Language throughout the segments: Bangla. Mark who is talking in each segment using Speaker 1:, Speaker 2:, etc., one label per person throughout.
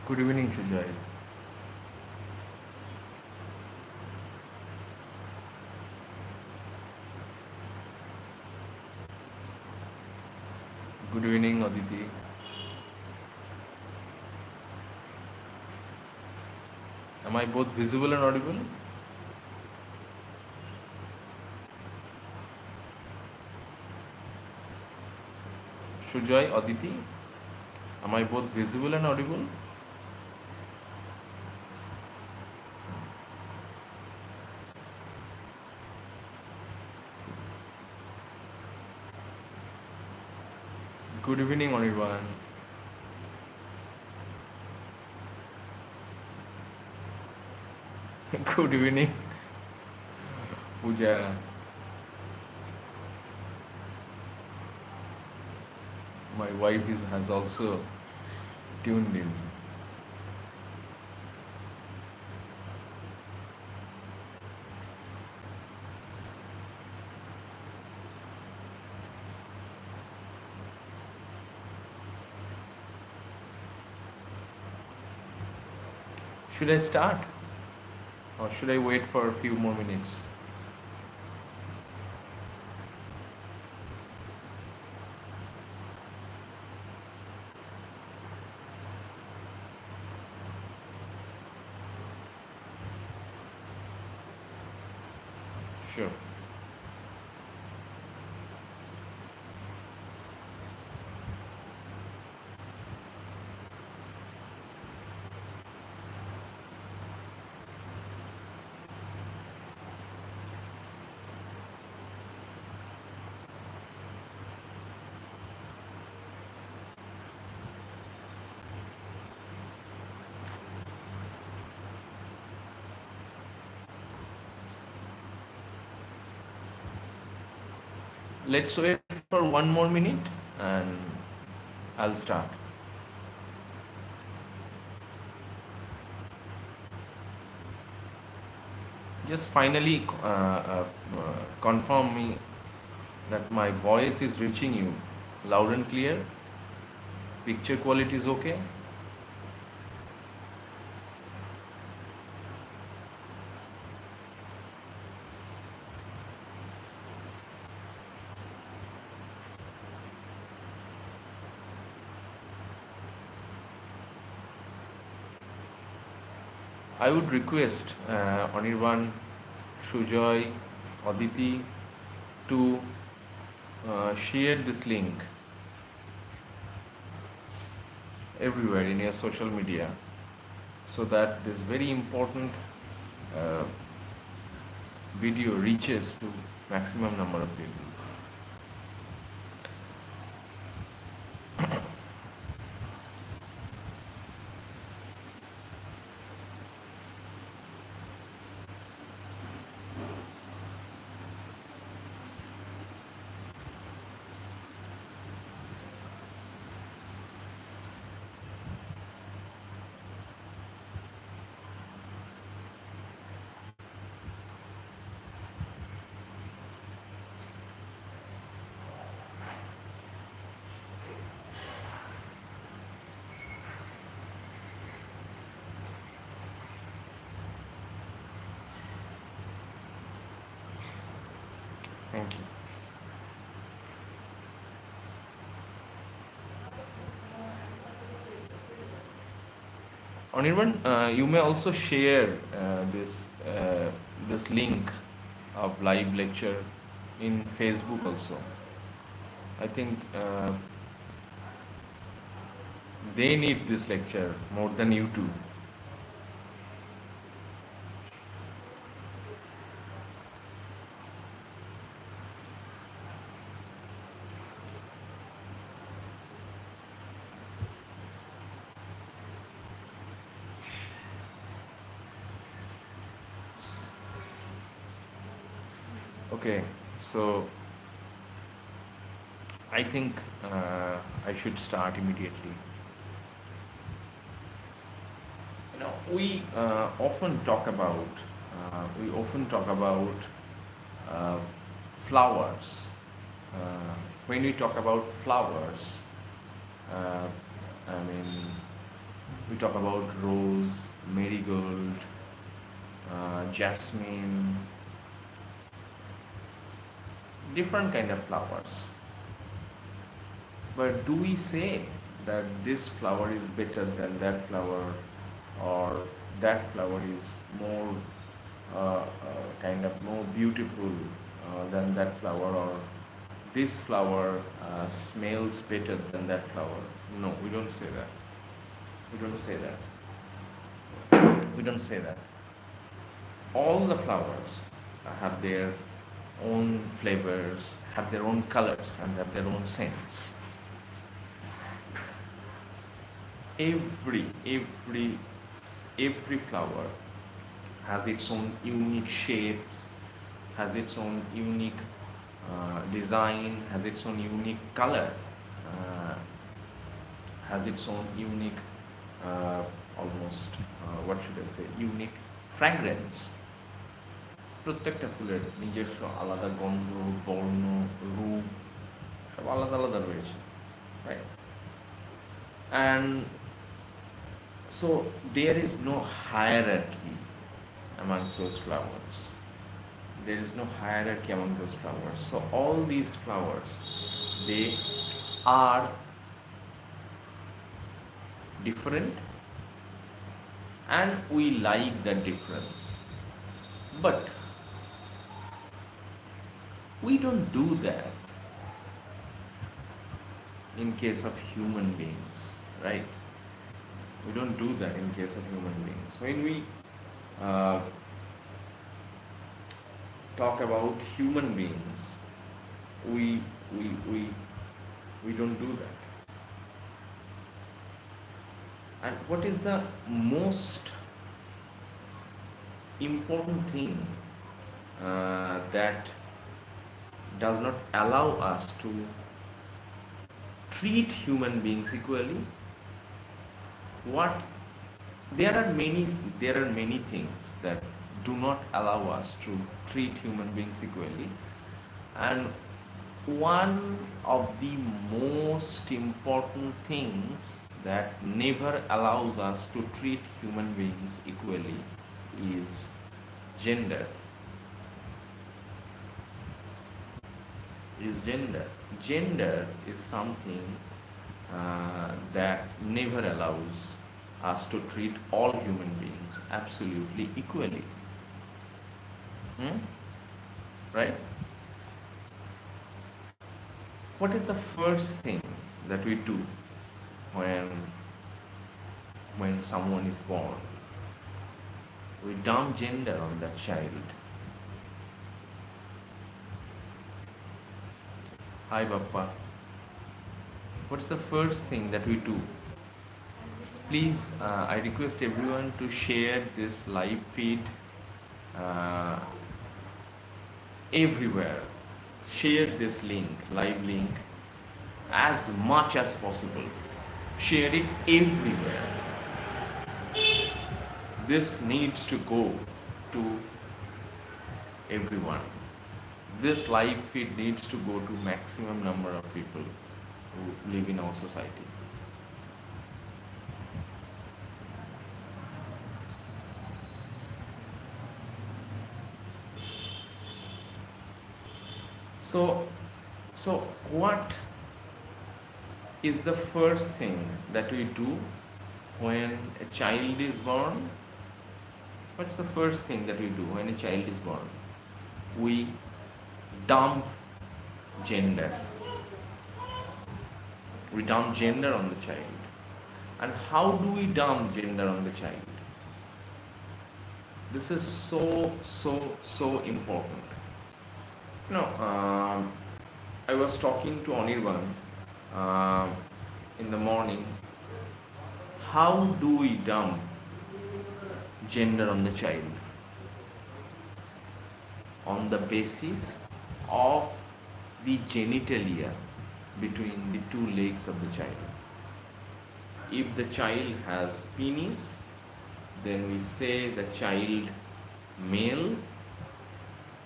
Speaker 1: Good evening, Sujoy. Good evening, Aditi. Am I both visible and audible? Sujoy, Aditi, am I both visible and audible? Good evening, Anirban. Good evening, Pooja. My wife has also tuned in. Should I start or should I wait for a few more minutes? Sure. Let's wait for one more minute and I'll start. Just finally confirm me that my voice is reaching you loud and clear. Picture quality is okay. I would request Anirban, Sujoy, Aditi to share this link everywhere in your social media so that this very important uh, video reaches to maximum number of people. Thank you. Anirban, you may also share this link of live lecture in Facebook also. I think they need this lecture more than you do. Okay, so I think I should start immediately. We often talk about uh, flowers. When we talk about flowers, uh, I mean, we talk about rose, marigold, jasmine, different kind of flowers. But do we say that this flower is better than that flower, or that flower is more kind of more beautiful than that flower, or this flower smells better than that flower? No, we don't say that. We don't say that. We don't say that. All the flowers have their own flavors, have their own colors, and have their own scents. Every flower has its own unique shapes, has its own unique design, has its own unique color, uh, has its own unique almost what should I say, unique fragrance. প্রত্যেকটা ফুলের নিজস্ব আলাদা গন্ধ, বর্ণ, রূপ সব আলাদা আলাদা রয়েছে, right? And so there is no hierarchy amongst those flowers. There is no hierarchy among those flowers. So all these flowers, they are different, and we like that difference. But we don't do that in case of human beings, right? We don't do that in case of human beings. When we talk about human beings, we we we we don't do that. And what is the most important thing that does not allow us to treat human beings equally? What there are many things that do not allow us to treat human beings equally, and one of the most important things that never allows us to treat human beings equally is gender. Gender is something that never allows us to treat all human beings absolutely equally. Right? What is the first thing that we do when someone is born? We dump gender on that child. Hi Bappa. What's the first thing that we do? Please, I request everyone to share this live feed everywhere. Share this link, live link, as much as possible. Share it everywhere. This needs to go to everyone. This live feed needs to go to maximum number of people who live in our society. So what is the first thing that we do when a child is born? What's the first thing that we do when a child is born? We dump gender. We dump gender on the child. And how do we dump gender on the child? This is so important. I was talking to Anirban in the morning. How do we dump gender on the child? On the basis of the genitalia between the two legs of the child. If the child has penis, then we say the child male,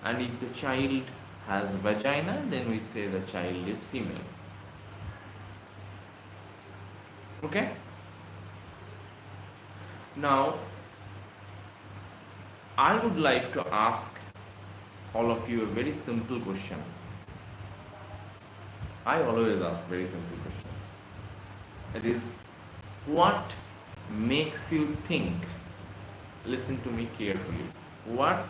Speaker 1: and if the child has vagina, then we say the child is female. Okay? Now, I would like to ask all of you a very simple question. I always ask very simple questions. It is, what makes you think? Listen to me carefully. What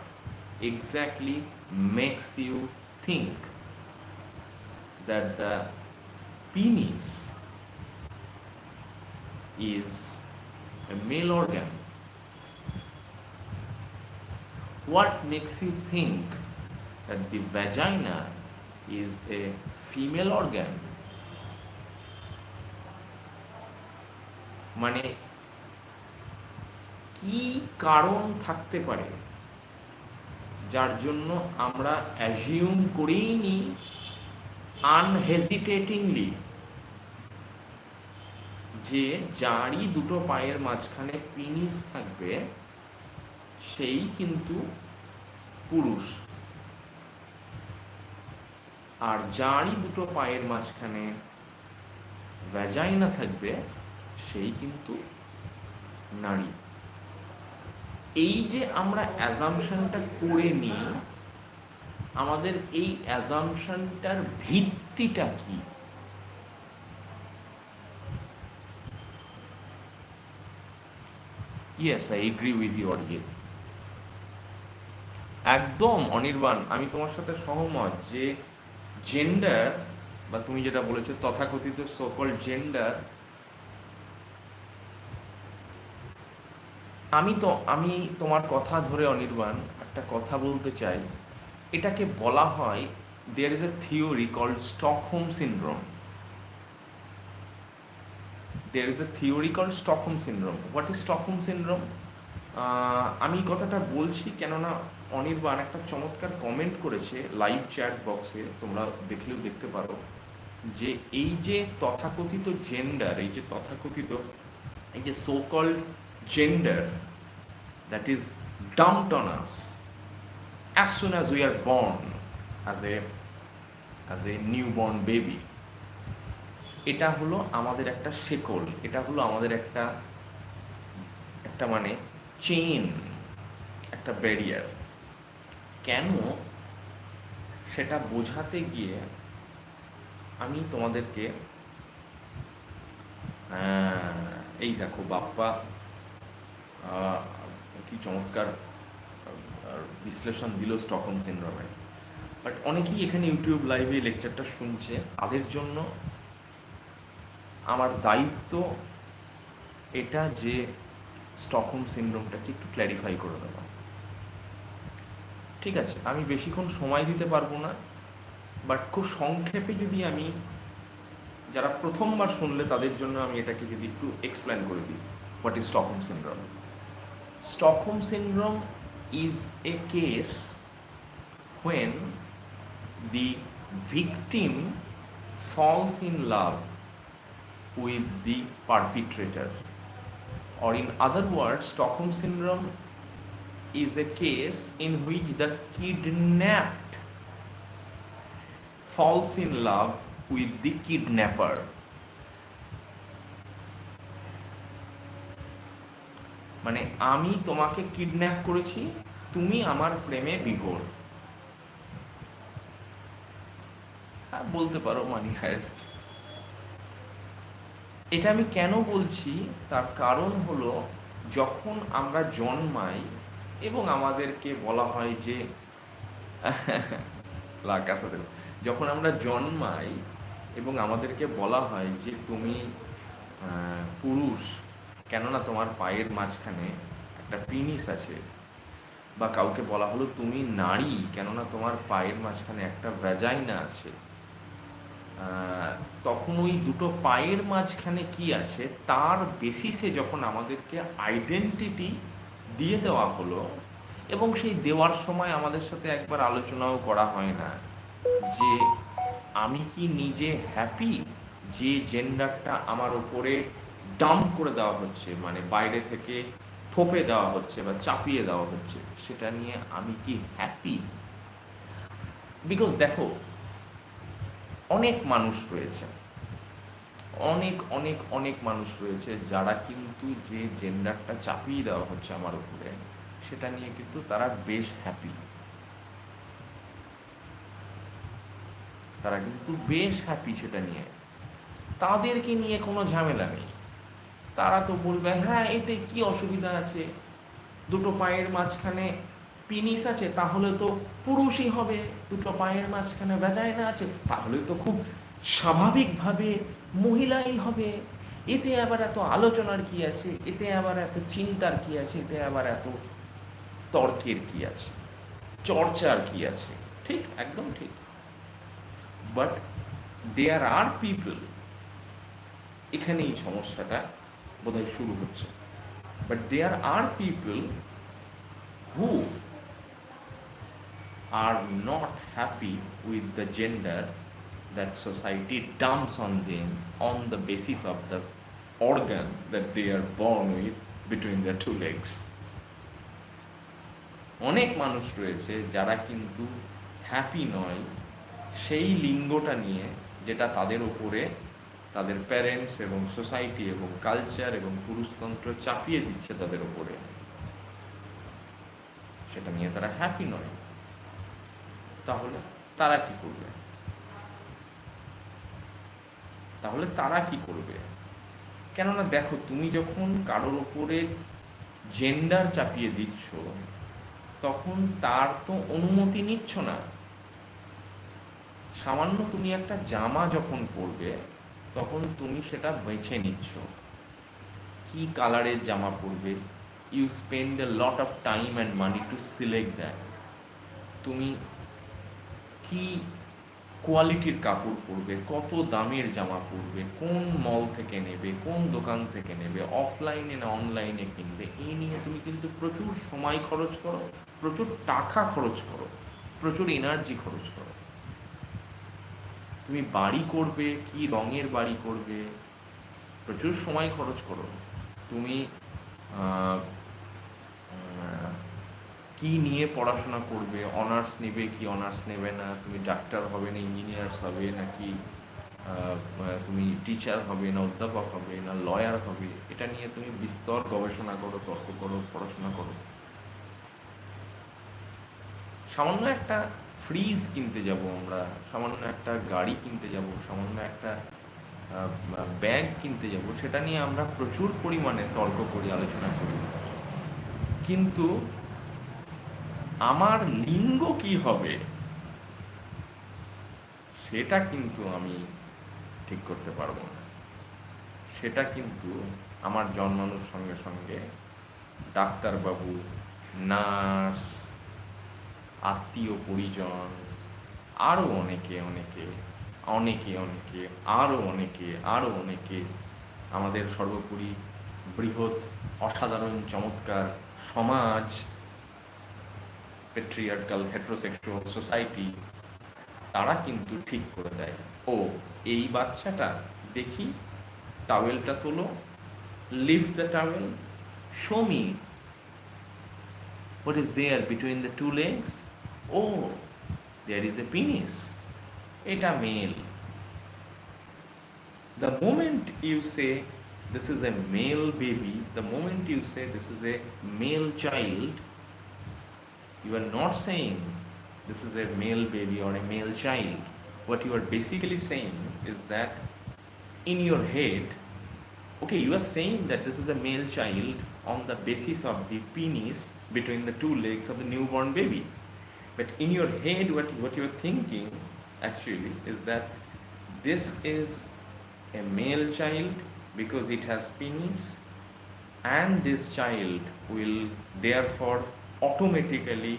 Speaker 1: exactly makes you think that the penis is a male organ? What makes you think that the vagina is a female organ? মানে কি কারণ থাকতে পারে যার জন্য আমরা অ্যাজিউম করেই নি আনহেজিটেটিংলি যে যারই দুটো পায়ের মাঝখানে পিনিস থাকবে সেই কিন্তু পুরুষ, আর যারই দুটো পায়ের মাঝখানে ভ্যাজাইনা থাকবে সেই কিন্তু নারী। এই যে আমরা অ্যাজাম্পশনটা করে নিই, আমাদের এই অ্যাজাম্পশনটার ভিত্তিটা কি? Yes, I agree with you Arijit. একদম অনির্বাণ, আমি তোমার সাথে সহমত যে জেন্ডার, বা তুমি যেটা বলেছো তথাকথিত সকল জেন্ডার, আমি তোমার কথা ধরে অনির্বাণ একটা কথা বলতে চাই। এটাকে বলা হয়, there is a theory called Stockholm syndrome. There is a theory called Stockholm syndrome. What is Stockholm syndrome? আমি কথাটা বলছি কেননা অনির্বাণ একটা চমৎকার কমেন্ট করেছে লাইভ চ্যাট বক্সে, তোমরা দেখলেও দেখতে পারো, যে এই যে তথাকথিত জেন্ডার, এই যে so called gender that is dumped on us as soon as we are born as a newborn baby, এটা হলো আমাদের একটা শেকল, এটা হলো আমাদের একটা মানে চেইন, একটা ব্যারিয়ার। কেন সেটা বোঝাতে গিয়ে আমি তোমাদেরকে এই দেখো বাপ্পা কি চমৎকার বিশ্লেষণ দিল স্টকহোম সিনড্রোমের। বাট অনেকেই এখানে ইউটিউব লাইভে লেকচারটা শুনছে, তাদের জন্য আমার দায়িত্ব এটা যে স্টকহোম সিনড্রোমটাকে একটু ক্ল্যারিফাই করে দেওয়া। ঠিক আছে, আমি বেশিক্ষণ সময় দিতে পারবো না, বাট খুব সংক্ষেপে যদি আমি, যারা প্রথমবার শুনলে তাদের জন্য আমি এটাকে যদি একটু এক্সপ্লেন করে দিই, what is Stockholm syndrome? Stockholm syndrome is a case when the victim falls in love with the perpetrator, or in other words, Stockholm syndrome is a case in which the kidnapped falls in love with the kidnapper. মানে আমি তোমাকে কিডন্যাপ করেছি, তুমি আমার প্রেমে বিভোর, বলতে পারো মানি হায়েস্ট। এটা আমি কেন বলছি, তার কারণ হলো যখন আমরা জন্মাই এবং আমাদেরকে বলা হয় যে যখন আমরা জন্মাই এবং আমাদেরকে বলা হয় যে তুমি পুরুষ, কেননা তোমার পায়ের মাঝখানে একটা পিনিস আছে, বা কাউকে বলা হলো তুমি নারী, কেননা তোমার পায়ের মাঝখানে একটা ভ্যাজাইনা আছে, তখন ওই দুটো পায়ের মাঝখানে কি আছে তার বেসিসে যখন আমাদেরকে আইডেন্টিটি দিয়ে দেওয়া হলো, এবং সেই দেওয়ার সময় আমাদের সাথে একবার আলোচনাও করা হয় না যে আমি কি নিজে হ্যাপি যে জেন্ডারটা আমার ওপরে ডাম্প করে দেওয়া হচ্ছে, মানে বাইরে থেকে থোপে দেওয়া হচ্ছে বা চাপিয়ে দেওয়া হচ্ছে, সেটা নিয়ে আমি কি হ্যাপি? বিকজ দেখো, অনেক মানুষ রয়েছে, অনেক অনেক অনেক মানুষ রয়েছে যারা কিন্তু যে জেন্ডারটা চাপিয়ে দেওয়া হচ্ছে আমার উপরে, সেটা নিয়ে কিন্তু তারা বেশ হ্যাপি। তারা কিন্তু বেশ হ্যাপি সেটা নিয়ে, তাদেরকে নিয়ে কোনো ঝামেলা নেই। তারা তো বলবে হ্যাঁ এতে কি অসুবিধা আছে, দুটো পায়ের মাঝখানে পিনিস আছে তাহলে তো পুরুষই হবে, দুটো পায়ের মাঝখানে ভ্যাজাইনা আছে তাহলে তো খুব স্বাভাবিকভাবে মহিলাই হবে, এতে আবার এত আলোচনার কি আছে, এতে আবার এত চিন্তার কি আছে, এতে আবার এত তর্কের কি আছে, চর্চার কি আছে। ঠিক, একদম ঠিক। বাট দেয়ার আর পিপল, এখানেই সমস্যাটা বোধহয় শুরু হচ্ছে। But there are people who are not happy with the gender that society dumps on them on the basis of the organ that they are born with between their two legs. অনেক মানুষ রয়েছে যারা কিন্তু হ্যাপি নয় সেই লিঙ্গটা নিয়ে, যেটা তাদের উপরে তাদের প্যারেন্টস এবং সোসাইটি এবং কালচার এবং পুরুষতন্ত্র চাপিয়ে দিচ্ছে তাদের উপরে, সেটা নিয়ে তারা হ্যাপি নয়। তাহলে তারা কি করবে? তাহলে তারা কি করবে? কেননা দেখো, তুমি যখন কারোর উপরে জেন্ডার চাপিয়ে দিচ্ছ, তখন তার তো অনুমতি নিচ্ছ না। সামান্য তুমি একটা জামা যখন পরবে, তখন তুমি সেটা বেছে নিচ্ছ কি কালারের জামা পরবে। You spend a lot of time and money to select that. তুমি কি কোয়ালিটির কাপড় পরবে, কত দামের জামা পরবে, কোন মল থেকে নেবে, কোন দোকান থেকে নেবে, অফলাইনে না অনলাইনে কিনবে, এই নিয়ে তুমি কিন্তু প্রচুর সময় খরচ করো, প্রচুর টাকা খরচ করো, প্রচুর এনার্জি খরচ করো। তুমি বাড়ি করবে, কি রঙের বাড়ি করবে, প্রচুর সময় খরচ করো। তুমি কি নিয়ে পড়াশোনা করবে, অনার্স নেবে কি অনার্স নেবে না, তুমি ডাক্তার হবে না ইঞ্জিনিয়ার্স হবে, নাকি তুমি টিচার হবে না অধ্যাপক হবে না লয়ার হবে, এটা নিয়ে তুমি বিস্তর গবেষণা করো, তর্ক করো, পড়াশোনা করো। সামান্য একটা ফ্রিজ কিনতে যাব আমরা, সামান্য একটা গাড়ি কিনতে যাব, সামান্য একটা ব্যাগ কিনতে যাব, সেটা নিয়ে আমরা প্রচুর পরিমাণে তর্ক করি, আলোচনা করি। কিন্তু আমার লিঙ্গ কি হবে সেটা কিন্তু আমি ঠিক করতে পারবো না। সেটা কিন্তু আমার জন্মানোর সঙ্গে সঙ্গে ডাক্তারবাবু, নার্স, আত্মীয় পরিজন, আরও অনেকে অনেকে অনেকে অনেকে আরও অনেকে আরও অনেকে, আমাদের সর্বোপরি বৃহৎ অসাধারণ চমৎকার সমাজ, পেট্রিয়ার্কাল হেটারোসেক্সুয়াল সোসাইটি, তারা কিন্তু ঠিক করে দেয়, ও এই বাচ্চাটা দেখি টাওয়েলটা তোলো, lift the towel, show me what is there between the two legs. Oh, there is a penis. Eta male. The moment you say this is a male baby, the moment you say this is a male child, you are not saying this is a male baby or a male child. What you are basically saying is that in your head, okay, you are saying that this is a male child on the basis of the penis between the two legs of the newborn baby. But in your head, what you are thinking actually is that this is a male child because it has penis, and this child will therefore automatically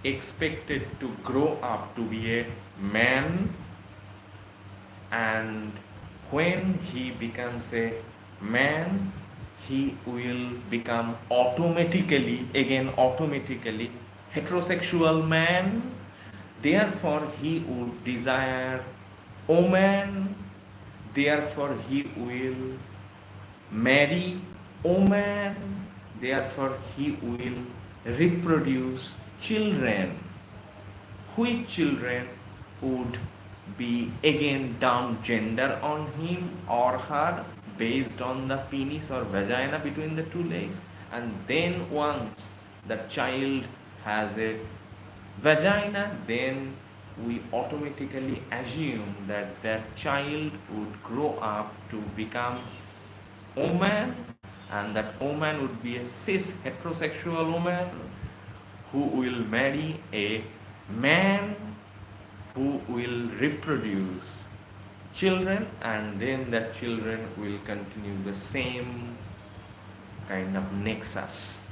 Speaker 1: expected to grow up to be a man, and when he becomes a man, he will become automatically heterosexual man. Therefore he would desire woman, therefore he will marry woman, therefore he will reproduce children, which children would be again down gender on him or her based on the penis or vagina between the two legs, and then once the child has a vagina, then we automatically assume that that child would grow up to become woman, and that woman would be a cis heterosexual woman who will marry a man who will reproduce children, and then that children will continue the same kind of nexus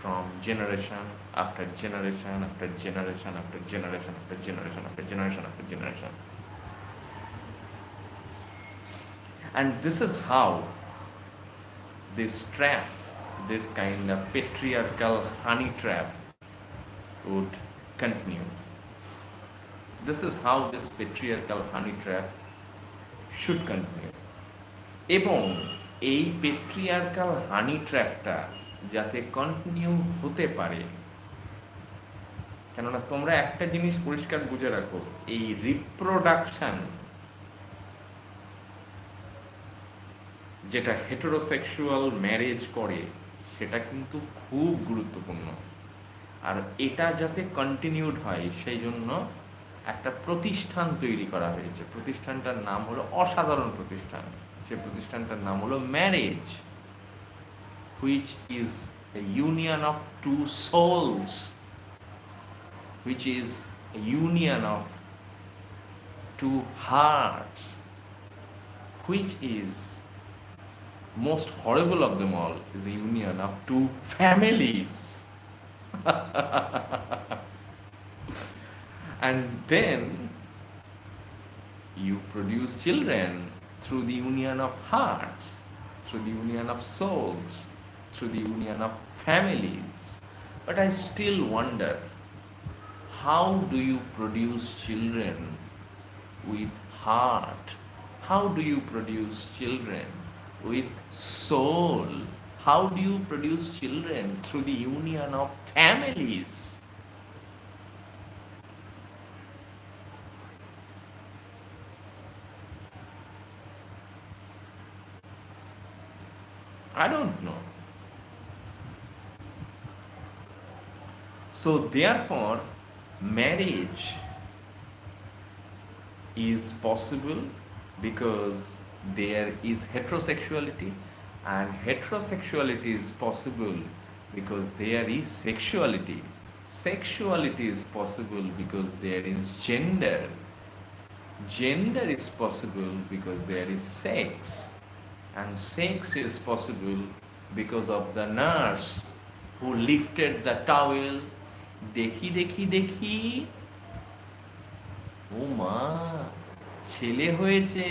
Speaker 1: from generation after generation after generation after generation after generation after generation after generation. And this is how this trap, this kind of patriarchal honey trap would continue. This is how this patriarchal honey trap should continue. এবং এই পেট্রিয়ার্কাল হানি ট্র্যাপটা যাতে কন্টিনিউ হতে পারে, কেননা তোমরা একটা জিনিস পরিষ্কার বুঝে রাখো, এই রিপ্রোডাকশন যেটা হেটেরোসেক্সুয়াল ম্যারেজ করে সেটা কিন্তু খুব গুরুত্বপূর্ণ। আর এটা যাতে কন্টিনিউড হয় সেই জন্য একটা প্রতিষ্ঠান তৈরি করা হয়েছে। প্রতিষ্ঠানটার নাম হলো অসাধারণ প্রতিষ্ঠান। সে প্রতিষ্ঠানটার নাম হলো marriage, which is a union of two souls, which is a union of two hearts, which is most horrible of them all is a union of two families. And then you produce children through the union of hearts, through the union of souls, through the union of families. But I still wonder, how do you produce children with heart? How do you produce children with soul? How do you produce children through the union of families? I don't know. So therefore, marriage is possible because there is heterosexuality, and heterosexuality is possible because there is sexuality. Sexuality is possible because there is gender. Gender is possible because there is sex, and sex is possible because of the nurse who lifted the towel. দেখি দেখি দেখি, ও মা ছেলে হয়েছে,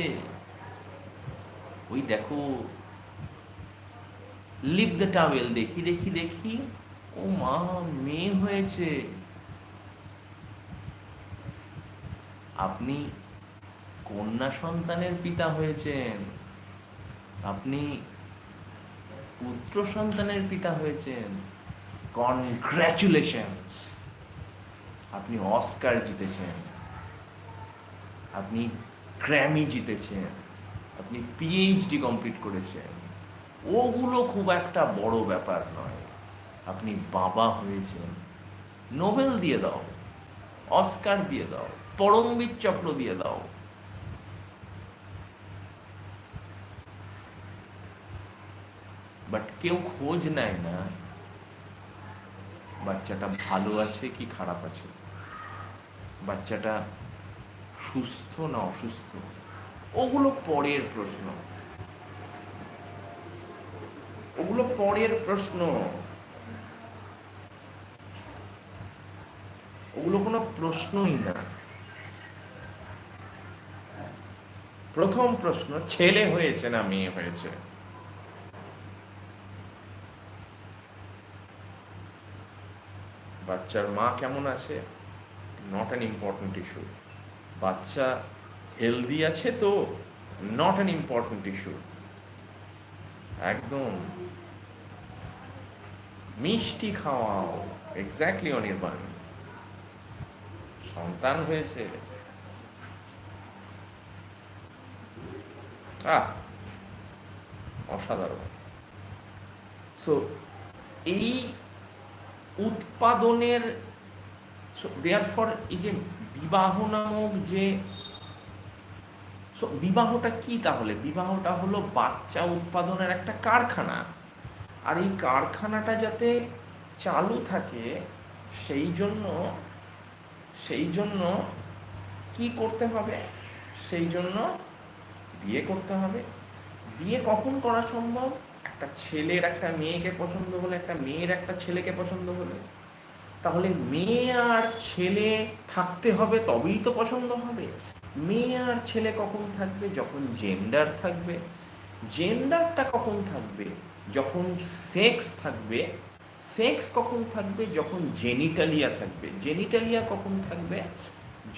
Speaker 1: ওই দেখো, লিভ দ্য টাওয়েল, দেখি দেখি দেখি, ও মা মেয়ে হয়েছে। আপনি কন্যা সন্তানের পিতা হয়েছেন, আপনি পুত্র সন্তানের পিতা হয়েছেন, কনগ্রাচুলেশনস, আপনি অস্কার জিতেছেন, আপনি গ্র্যামি জিতেছেন, আপনি পিএইচডি কমপ্লিট করেছেন। ওগুলো খুব একটা বড় ব্যাপার নয়। আপনি বাবা হয়েছেন, নোবেল দিয়ে দাও, অস্কার দিয়ে দাও, পরমবীর চক্র দিয়ে দাও। বাট কেউ খোঁজ নেয় না বাচ্চাটা ভালো আছে কি খারাপ আছে, বাচ্চাটা সুস্থ না অসুস্থ। ওগুলো পরের প্রশ্ন, ওগুলো পরের প্রশ্ন, ওগুলো কোনো প্রশ্নই না। প্রথম প্রশ্ন, ছেলে হয়েছে না মেয়ে হয়েছে। বাচ্চার মা কেমন আছে, নট অ্যান ইম্পর্টেন্ট ইস্যু। বাচ্চা হেলদি আছে তো, নট অ্যান ইম্পর্টেন্ট ইস্যু। একদম মিষ্টি খাওয়াও, এক্স্যাক্টলি অনির্বাণ। সন্তান হয়েছে, আহ, অসাধারণ। সো এই উৎপাদনের, দেয়ার ফর এই যে বিবাহ নামক যে, বিবাহটা কি তাহলে? বিবাহটা হলো বাচ্চা উৎপাদনের একটা কারখানা। আর এই কারখানাটা যাতে চালু থাকে, সেই জন্য সেই জন্য কি করতে হবে? সেই জন্য বিয়ে করতে হবে। বিয়ে কখন করা সম্ভব? একটা ছেলের একটা মেয়েকে পছন্দ হলে, একটা মেয়ের একটা ছেলেকে পছন্দ হলে, তাহলে মেয়ে আর ছেলে থাকতে হবে, তবেই তো পছন্দ হবে। মেয়ে আর ছেলে কখন থাকবে? যখন জেন্ডার থাকবে। জেন্ডারটা কখন থাকবে? যখন সেক্স থাকবে। সেক্স কখন থাকবে? যখন জেনিটালিয়া থাকবে। জেনিটালিয়া কখন থাকবে?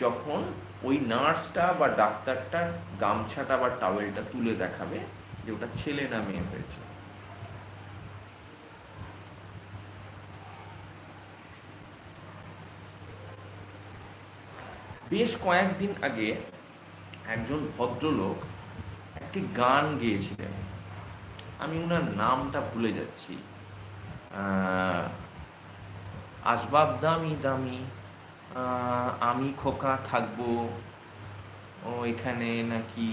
Speaker 1: যখন ওই নার্সটা বা ডাক্তারটা গামছাটা বা টাওয়েলটা তুলে দেখাবে যে ওটা ছেলে না মেয়ে হয়েছে। বেশ কয়েকদিন আগে একজন ভদ্রলোক একটি গান গেয়েছিলেন, আমি ওনার নামটা ভুলে যাচ্ছি। আহ, আসবাব দামি দামি, আমি খোকা থাকবো, ও এখানে নাকি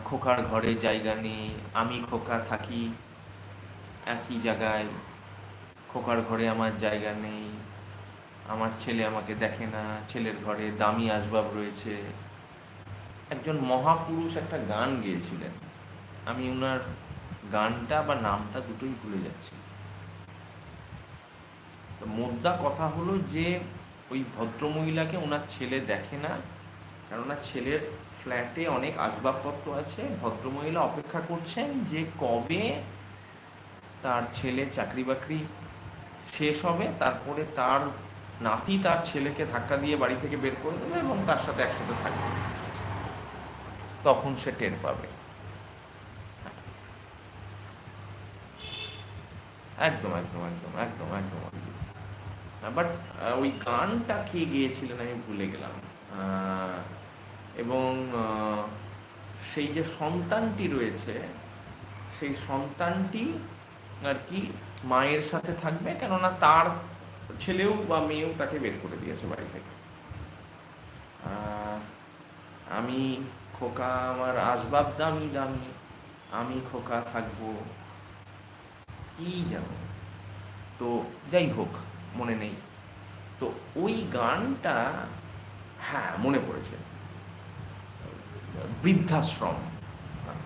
Speaker 1: খোকার ঘরে জায়গা নেই, আমি খোকা থাকি একই জায়গায়, খোকার ঘরে আমার জায়গা নেই, আমার ছেলে আমাকে দেখে না, ছেলের ঘরে দামি আসবাব রয়েছে। একজন মহাপুরুষ একটা গান গেয়েছিলেন, আমি ওনার গানটা বা নামটা দুটোই ভুলে যাচ্ছি। তো মোদ্দা কথা হলো যে ওই ভদ্রমহিলাকে ওনার ছেলে দেখে না, কারণ ওনার ছেলের ফ্ল্যাটে অনেক আসবাবপত্র আছে। ভদ্রমহিলা অপেক্ষা করছেন যে কবে তার ছেলে চাকরি বাকরি শেষ হবে, তারপরে তার নাতি তার ছেলেকে ধাক্কা দিয়ে বাড়ি থেকে বের করে দেবে এবং তার সাথে একসাথে থাকবে, তখন সে টের পাবে। একদম একদম একদম একদম একদম একদম। বাট ওই গানটা কে গিয়েছিলেন আমি ভুলে গেলাম। আহ, এবং সেই যে সন্তানটি রয়েছে, সেই সন্তানটি আর কি মায়ের সাথে থাকবে, কেননা তার ছেলেও বা মেয়েও তাকে বের করে দিয়েছে বাড়ি থেকে। আহ, আমি খোকা, আমার আসবাব দামি দামি, আমি খোকা থাকবো, কি জানো। তো যাই হোক, মনে নেই। তো ওই গানটা, হ্যাঁ মনে পড়েছে, বৃদ্ধাশ্রম,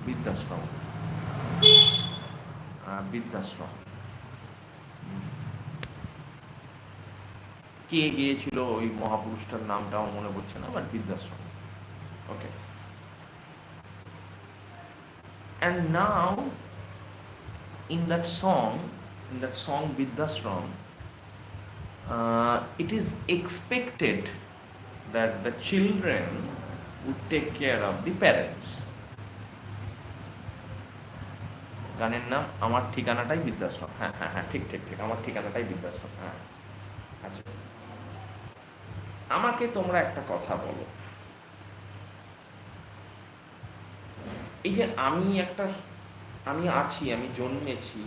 Speaker 1: বৃদ্ধাশ্রম, বৃদ্ধাশ্রম। কে গিয়েছিল ওই মহাপুরুষটার নামটা আমার মনে পড়ছে না, বাট বৃদ্ধাশ্রম। ওকে। And now in that song Bidhashram, it is expected that the children would take care of the parents. গানের নাম আমার ঠিকানাটাই বৃদ্ধাশ্রম। হ্যাঁ হ্যাঁ হ্যাঁ, ঠিক ঠিক ঠিক, আমার ঠিকানাটাই বৃদ্ধাশ্রম। হ্যাঁ। আচ্ছা, আমাকে তোমরা একটা কথা বলো, এই যে আমি আছি, আমি জন্মেছি,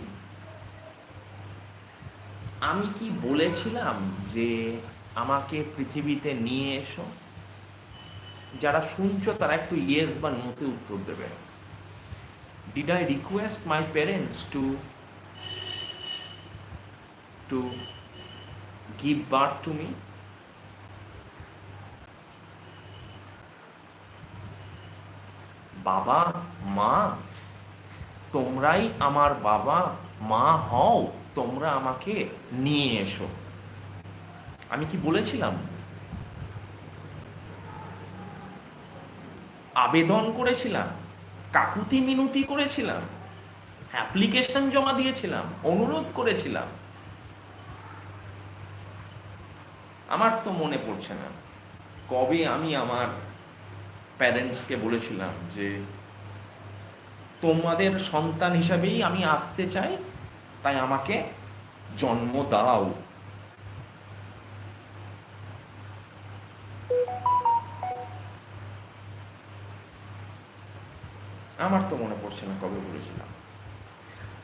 Speaker 1: আমি কি বলেছিলাম যে আমাকে পৃথিবীতে নিয়ে এসো? যারা শুনছো তারা একটু ইয়েস বা নোতে উত্তর দেবে। Did I request my parents to give birth to me? বাবা মা, তোমরাই আমার বাবা মা হও, তোমরা আমাকে নিয়ে এসো। আমি কি বলেছিলাম? আবেদন করেছিলাম, কাকুতি মিনতি করেছিলাম, অ্যাপ্লিকেশন জমা দিয়েছিলাম, অনুরোধ করেছিলাম। আমার তো মনে পড়ছে না কবে আমি আমার প্যারেন্টসকে বলেছিলাম যে তোমাদের সন্তান হিসাবেই আমি আসতে চাই, তাই আমাকে জন্ম দাও।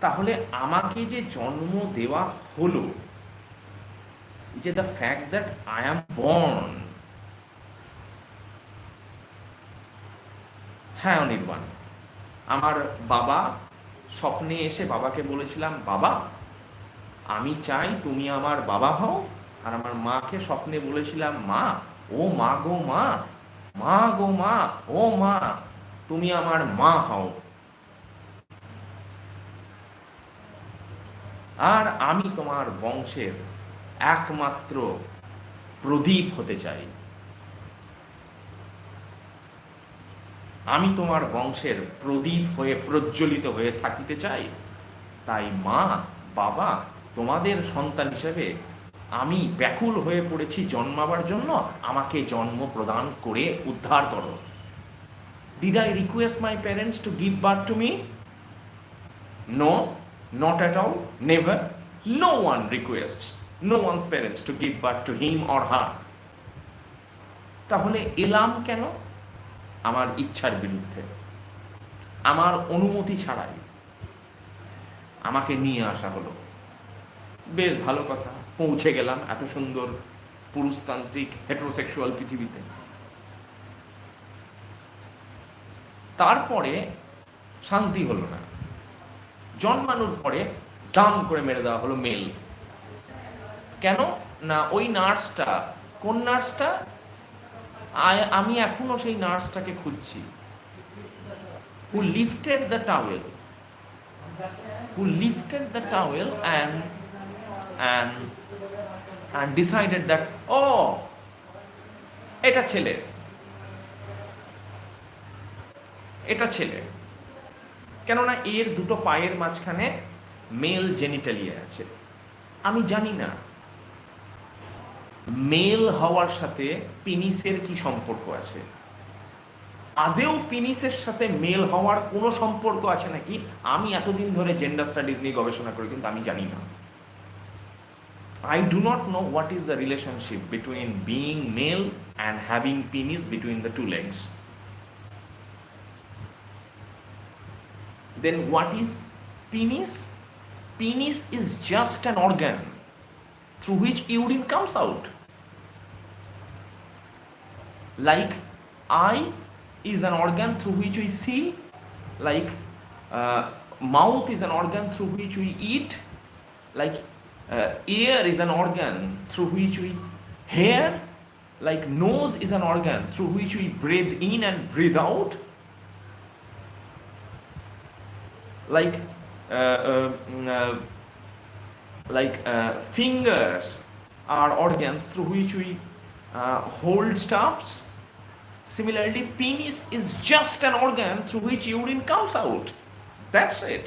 Speaker 1: তাহলে আমাকে যে জন্ম দেওয়া হলো, যে the fact that I am born, হ্যাঁ অনির্বাণ, আমার বাবা স্বপ্নে এসে বাবাকে বলেছিলাম, বাবা আমি চাই তুমি আমার বাবা হও। আর আমার মাকে স্বপ্নে বলেছিলাম, মা, ও মা গো মা, মা গো মা, ও মা তুমি আমার মা হও। আর আমি তোমার বংশের একমাত্র প্রদীপ হতে চাই, আমি তোমার বংশের প্রদীপ হয়ে প্রজ্বলিত হয়ে থাকিতে চাই। তাই মা, বাবা, তোমাদের সন্তান হিসেবে আমি ব্যাকুল হয়ে পড়েছি জন্মাবার জন্য, আমাকে জন্ম প্রদান করে উদ্ধার করো। Did I request my parents to give birth to me? No, not at all, never. No one requests no one's parents to give birth to him or her. তাহলে এলাম কেন? আমার ইচ্ছার বিরুদ্ধে, আমার অনুমতি ছাড়াই আমাকে নিয়ে আসা হলো। বেশ ভালো কথা, পৌঁছে গেলাম এত সুন্দর পুরুষতান্ত্রিক হেটারোসেক্সুয়াল পৃথিবীতে। তারপরে শান্তি হলো না, জন্মানোর পরে দাম করে মেরে দেওয়া হলো মেল। কেন না, ওই নার্সটা, কোন নার্সটা, আমি এখনো সেই নার্সটাকে খুঁজছি, who lifted the towel, who lifted the towel and and decided that, oh, এটা ছেলে, এটা ছেলে। কেননা এর দুটো পায়ের মাঝখানে মেল জেনিটালিয়া আছে। আমি জানি না মেল হওয়ার সাথে পিনিসের কি সম্পর্ক আছে, আদেও পিনিসের সাথে মেল হওয়ার কোনো সম্পর্ক আছে নাকি। আমি এতদিন ধরে জেন্ডার স্টাডিজ নিয়ে গবেষণা করি, কিন্তু আমি জানি না। I do not know what is the relationship between being male and having penis between the two legs. Then what is penis? Penis is just an organ through which urine comes out. Like eye is an organ through which we see, like mouth is an organ through which we eat, like ear is an organ through which we hear, like nose is an organ through which we breathe in and breathe out, like fingers are organs through which we hold stuffs. Similarly, penis is just an organ through which urine comes out. That's it.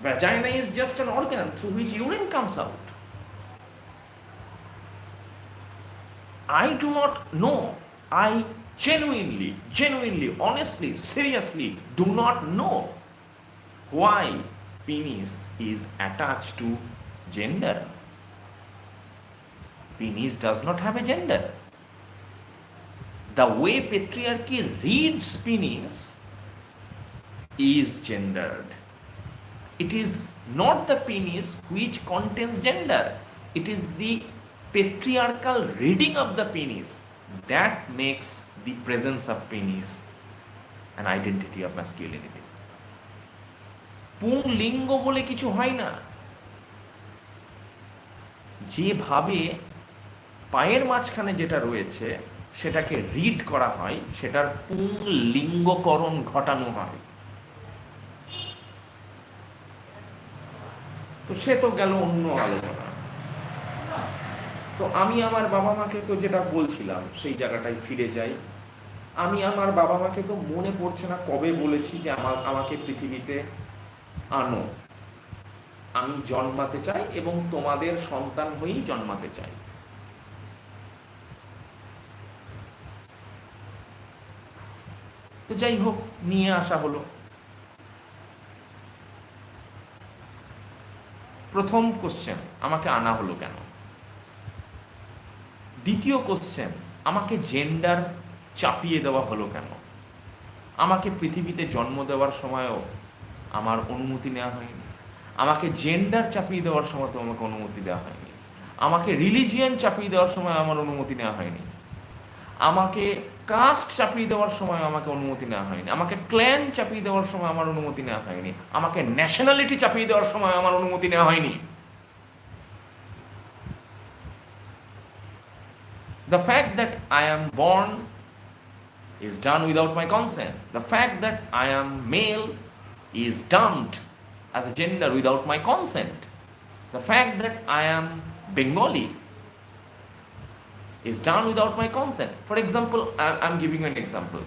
Speaker 1: Vagina is just an organ through which urine comes out. I do not know. I genuinely, honestly, seriously do not know why penis is attached to gender. Penis does not have a gender. The way patriarchy reads penis is gendered. It is not the penis which contains gender. It is the patriarchal reading of the penis that makes the presence of penis an identity of masculinity. পুংলিঙ্গ বলে কিছু হয় না। যেভাবে পায়ের মাঝখানে যেটা রয়েছে সেটাকে রিড করা হয়, সেটার পুংলিঙ্গকরণ ঘটানো হয়। তো সে তো গেল অন্য আলোচনা। তো আমি আমার বাবা মাকে তো যেটা বলছিলাম সেই জায়গাটায় ফিরে যাই। আমি আমার বাবা মাকে তো মনে পড়ছে না কবে বলেছি যে আমাকে পৃথিবীতে আনো, আমি জন্মাতে চাই এবং তোমাদের সন্তান হয়েই জন্মাতে চাই। তো যাই হোক, নিয়ে আসা হলো। প্রথম কোশ্চেন, আমাকে আনা হলো কেন? দ্বিতীয় কোশ্চেন, আমাকে জেন্ডার চাপিয়ে দেওয়া হলো কেন? আমাকে পৃথিবীতে জন্ম দেওয়ার সময়ও আমার অনুমতি নেওয়া হয়নি, আমাকে জেন্ডার চাপিয়ে দেওয়ার সময় তো আমাকে অনুমতি দেওয়া হয়নি, আমাকে রিলিজিয়ান চাপিয়ে দেওয়ার সময় আমার অনুমতি নেওয়া হয়নি, আমাকে কাস্ট চাপিয়ে দেওয়ার সময় আমাকে অনুমতি নেওয়া হয়নি, আমাকে ক্ল্যান চাপিয়ে দেওয়ার সময় আমার অনুমতি নেওয়া হয়নি, আমাকে ন্যাশনালিটি চাপিয়ে দেওয়ার সময় আমার অনুমতি নেওয়া হয়নি। The fact that I am born is done without my consent. The fact that I am male is dumped as a gender without my consent. The fact that I am Bengali is done without my consent. For example, I'm giving you an example.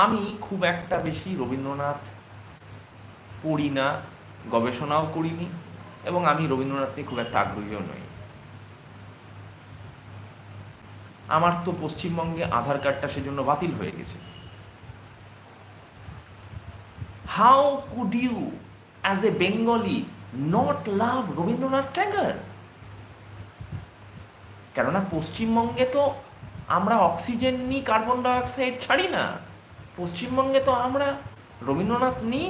Speaker 1: আমি খুব একটা বেশি রবীন্দ্রনাথ পড়ি না, গবেষণাও করিনি, এবং আমি রবীন্দ্রনাথ নিয়ে খুব একটা আগ্রহীও নই। আমার তো পশ্চিমবঙ্গে আধার কার্ডটা সেজন্য বাতিল হয়ে গেছে। How could you as a Bengali not love Rabindranath Tagore? কেননা পশ্চিমবঙ্গে তো আমরা অক্সিজেন নিই, কার্বন ডাইঅক্সাইড ছাড়ি না। পশ্চিমবঙ্গে তো আমরা রবীন্দ্রনাথ নিই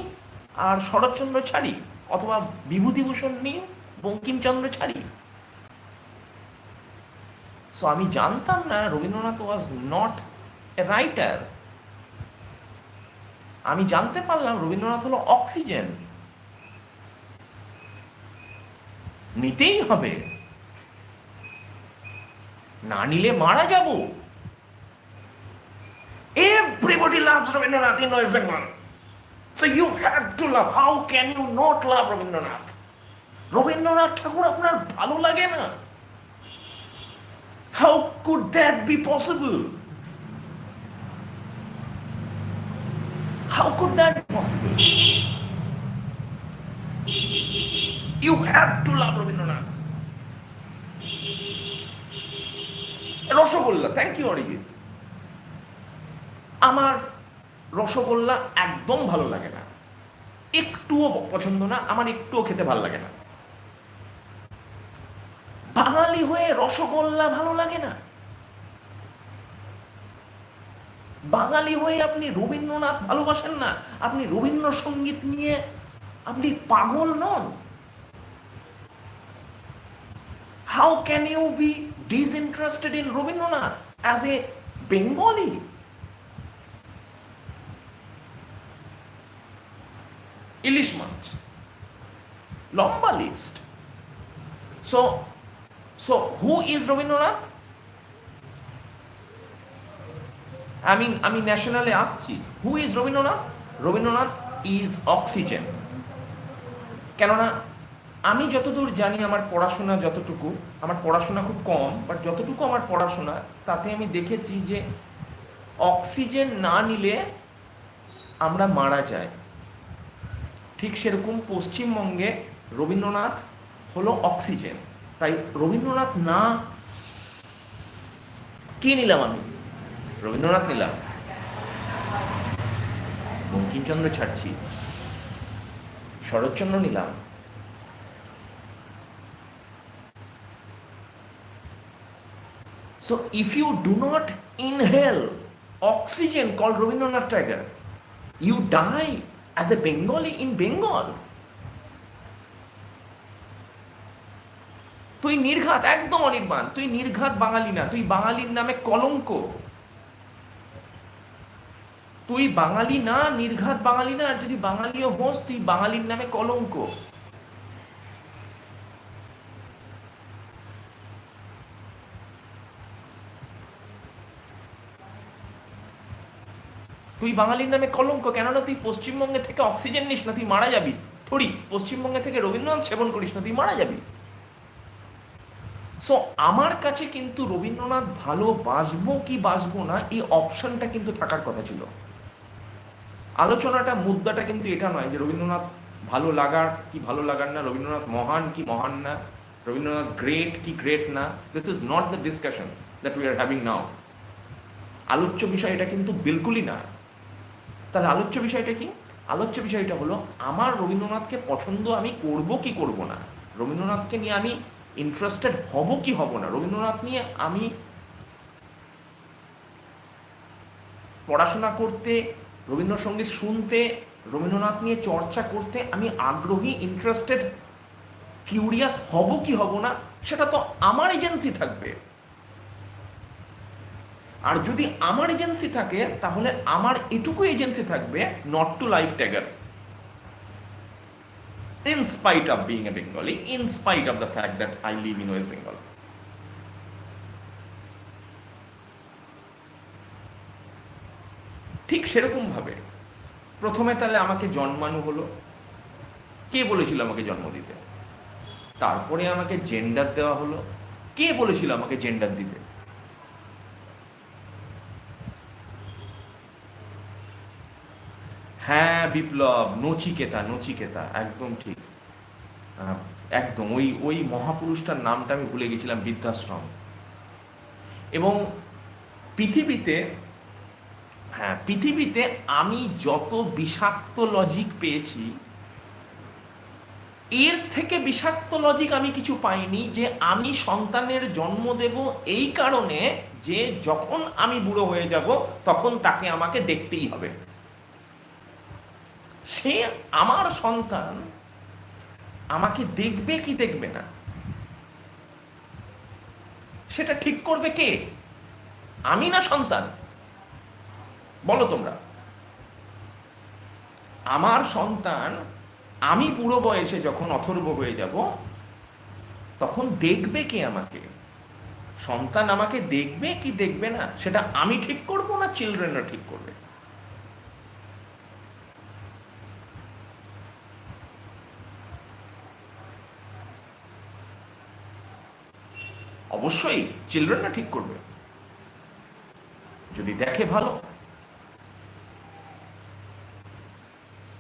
Speaker 1: আর শরৎচন্দ্র ছাড়ি, অথবা বিভূতিভূষণ নিই, বঙ্কিমচন্দ্র ছাড়ি। সো আমি জানতাম না Rabindranath was not a writer. আমি জানতে পারলাম রবীন্দ্রনাথ হলো অক্সিজেন, নিতেই হবে, না নিলে মারা যাব। Everybody loves Rabindranath in West Bengal. So you have to love. How can you not love Rabindranath? Rabindranath ঠাকুর আপনার ভালো লাগে না? How could that be possible? How could that be possible? You have to love Rabindranath. Rosogolla, thank you Arijit. আমার রসগোল্লা একদম ভালো লাগে না, একটুও পছন্দ না, আমার একটুও খেতে ভালো লাগে না। বাঙালি হয়ে রসগোল্লা ভালো লাগে না? বাঙালি হয়ে আপনি রবীন্দ্রনাথ ভালোবাসেন না? আপনি রবীন্দ্রসঙ্গীত নিয়ে আপনি পাগল নন? How can you be disinterested in Rabindranath as a Bengali? Ilish মাছ, লম্বা list. So who is Rabindranath? আমি ন্যাশনালে আসছি। Who is Rabindranath? Rabindranath is oxygen. কেননা আমি যতদূর জানি, আমার পড়াশোনা যতটুকু, আমার পড়াশোনা খুব কম, বাট যতটুকু আমার পড়াশোনা তাতে আমি দেখেছি যে অক্সিজেন না নিলে আমরা মারা যাই। ঠিক সেরকম পশ্চিমবঙ্গে রবীন্দ্রনাথ হলো অক্সিজেন। তাই রবীন্দ্রনাথ না, কি নিলাম আমি? রবীন্দ্রনাথ নিলাম, বঙ্কিমচন্দ্র ছাড়ছি, শরৎচন্দ্র নিলাম। So if you do not inhale oxygen called Rabindranath Tagore, you die as a Bengali in Bengal. তুই নির্ঘাত, একদম অনির্বাণ, তুই নির্ঘাত বাঙালি না, তুই বাঙালির নামে কলঙ্ক। তুই বাঙালি না, নির্ঘাত বাঙালি না, আর যদি বাঙালিও হোস তুই বাঙালির নামে কলঙ্ক। তুই বাঙালির নামে কলঙ্ক, কেননা তুই পশ্চিমবঙ্গে থেকে অক্সিজেন নিস না, তুই মারা যাবি। থোড়ি পশ্চিমবঙ্গে থেকে রবীন্দ্রনাথ সেবন করিস না, তুই মারা যাবি। সো আমার কাছে কিন্তু রবীন্দ্রনাথ ভালোবাসবো কি বাসবো না, এই অপশনটা কিন্তু থাকার কথা ছিল। আলোচনাটা, মুদ্দাটা কিন্তু এটা নয় যে রবীন্দ্রনাথ ভালো লাগার কি ভালো লাগার না, রবীন্দ্রনাথ মহান কি মহান না, রবীন্দ্রনাথ গ্রেট কি গ্রেট না। This is not the discussion that we are having now. আলোচ্য বিষয় এটা কিন্তু বিলকুলই না। তাহলে আলোচ্য বিষয়টা কি? আলোচ্য বিষয়টা হলো আমার রবীন্দ্রনাথকে পছন্দ আমি করব কি করব না, রবীন্দ্রনাথকে নিয়ে আমি ইন্টারেস্টেড হব কি হব না, রবীন্দ্রনাথ নিয়ে আমি পড়াশোনা করতে, রবীন্দ্রসঙ্গীত শুনতে, রবীন্দ্রনাথ নিয়ে চর্চা করতে আমি আগ্রহী, ইন্টারেস্টেড, কিউরিয়াস হব কি হব না সেটা তো আমার এজেন্সি থাকবে। আর যদি আমার এজেন্সি থাকে তাহলে আমার এটুকু এজেন্সি থাকবে, not to like Tagore in spite of being a Bengali, in spite of the fact that I live in West Bengal. ঠিক সেরকম ভাবে প্রথমে তাহলে আমাকে জন্মানো হলো, কে বলেছিল আমাকে জন্ম দিতে? তারপরে আমাকে জেন্ডার দেওয়া হলো, কে বলেছিল আমাকে জেন্ডার দিতে? হ্যাঁ বিপ্লব, নচিকেতা, নচিকেতা, একদম ঠিক। একদম ওই ওই মহাপুরুষটার নামটা আমি ভুলে গেছিলাম, বৃদ্ধাশ্রম। এবং পৃথিবীতে, হ্যাঁ পৃথিবীতে আমি যত বিষাক্ত লজিক পেয়েছি, এর থেকে বিষাক্ত লজিক আমি কিছু পাইনি যে আমি সন্তানের জন্ম দেব এই কারণে যে যখন আমি বুড়ো হয়ে যাব তখন তাকে আমাকে দেখতেই হবে। সে আমার সন্তান আমাকে দেখবে কি দেখবে না সেটা ঠিক করবে কে? আমি না সন্তান? বলো তোমরা। আমার সন্তান আমি বুড়ো বয়সে যখন অথর্ব হয়ে যাব তখন দেখবে কে আমাকে? সন্তান আমাকে দেখবে কি দেখবে না সেটা আমি ঠিক করব না চিলড্রেনরা ঠিক করবে? অবশ্যই চিলড্রেনরা ঠিক করবে, যদি দেখে ভালো।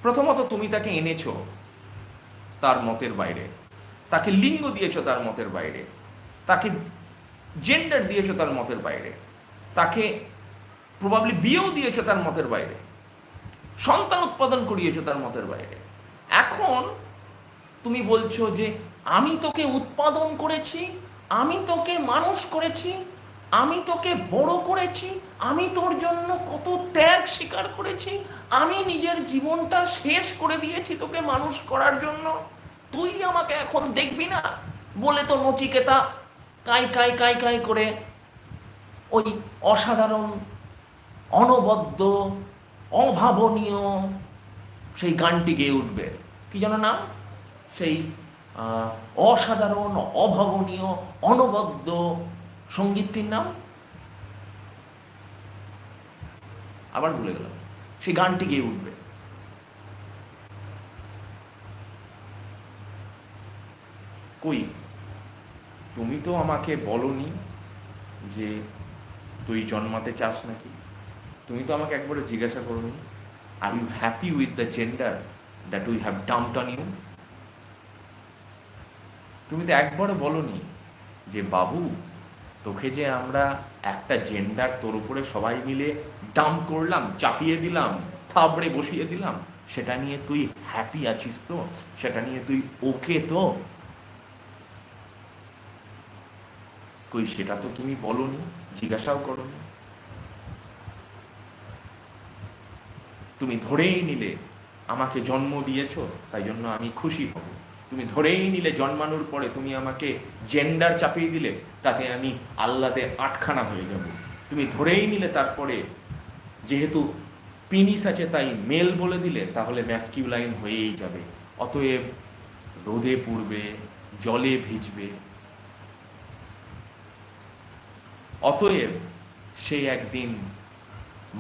Speaker 1: প্রথমত তুমি তাকে এনেছো তার মতের বাইরে, তাকে লিঙ্গ দিয়েছো তার মতের বাইরে, তাকে জেন্ডার দিয়েছো তার মতের বাইরে, তাকে প্রবাবলি বিয়েও দিয়েছো তার মতের বাইরে, সন্তান উৎপাদন করিয়েছো তার মতের বাইরে। এখন তুমি বলছো যে আমি তোকে উৎপাদন করেছি, আমি তোকে মানুষ করেছি, আমি তোকে বড় করেছি, আমি তোর জন্য কত ত্যাগ স্বীকার করেছি, আমি নিজের জীবনটা শেষ করে দিয়েছি তোকে মানুষ করার জন্য, তুই আমাকে এখন দেখবি না বলে তো নচিকেতা কাই কাই কাই কাই করে ওই অসাধারণ, অনবদ্য, অভাবনীয় সেই গানটি গেয়ে উঠবে। কি যেন নাম সেই অসাধারণ, অভাবনীয়, অনবদ্য সঙ্গীতটির নাম? আবার ভুলে গেলাম। সেই গানটি গেয়ে উঠবে। কই, তুমি তো আমাকে বলনি যে তুই জন্মাতে চাস নাকি, তুমি তো আমাকে একবারও জিজ্ঞাসা করোনি are you happy with the gender that we have dumped on you. তুমি তো একবারও বলনি যে বাবু তোকে যে আমরা একটা জেন্ডার তোর উপরে সবাই মিলে ডাম্প করলাম, চাপিয়ে দিলাম, থাবড়ে বসিয়ে দিলাম, সেটা নিয়ে তুই হ্যাপি আছিস তো? সেটা নিয়ে তুই ওকে তো? কই সেটা তো তুমি বলনি, জিজ্ঞাসাও করনি। তুমি ধরেই নিলে আমাকে জন্ম দিয়েছ তাই জন্য আমি খুশি হব। তুমি ধরেই নিলে জন্মানোর পরে তুমি আমাকে জেন্ডার চাপিয়ে দিলে তাতে আমি আহ্লাদে আটখানা হয়ে যাব। তুমি ধরেই নিলে তারপরে যেহেতু পিনিস আছে তাই মেল বলে দিলে তাহলে ম্যাসকিউলাইন হয়েই যাবে। অতএব রোদে পুড়বে, জলে ভিজবে, অতএব সে একদিন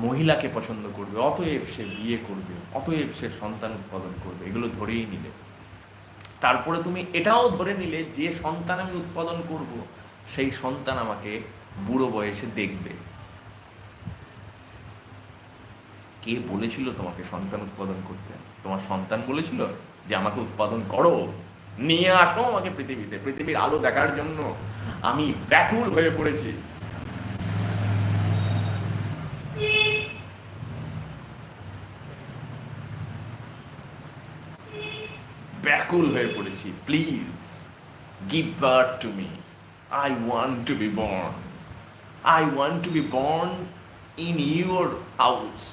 Speaker 1: মহিলাকে পছন্দ করবে, অতএব সে বিয়ে করবে, অতএব সে সন্তান উৎপাদন করবে। এগুলো ধরেই নিলে। তারপরে তুমি এটাও ধরে নিলে যে সন্তান আমি উৎপাদন করব সেই সন্তান আমাকে বুড়ো বয়সে দেখবে। কে বলেছিল তোমাকে সন্তান উৎপাদন করতে? তোমার সন্তান বলেছিল যে আমাকে উৎপাদন করো, নিয়ে আসো আমাকে পৃথিবীতে, পৃথিবীর আলো দেখার জন্য আমি ব্যাকুল হয়ে পড়েছি। ব্যাকুল হয়ে পড়েছি, please give birth to me, I want to B born, I want to B born in your house.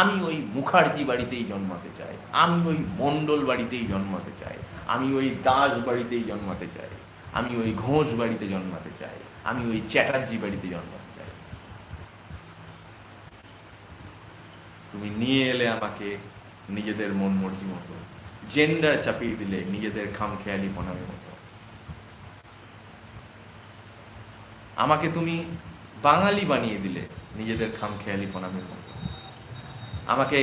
Speaker 1: আমি ওই মুখার্জি বাড়িতেই জন্মাতে চাই, আমি ওই মণ্ডল বাড়িতেই জন্মাতে চাই, আমি ওই দাস বাড়িতেই জন্মাতে চাই, আমি ওই ঘোষ বাড়িতে জন্মাতে চাই, আমি ওই চ্যাটার্জি বাড়িতে জন্মাতে চাই। তুমি নিয়ে এলে আমাকে নিজেদের মন মর্জি মতো, জেন্ডার চাপিয়ে দিলে নিজেদের খামখেয়ালি পনামের মতো। আমাকে তুমি বাঙালি বানিয়ে দিলে নিজেদের খামখেয়ালি পনামের মতো। আমাকে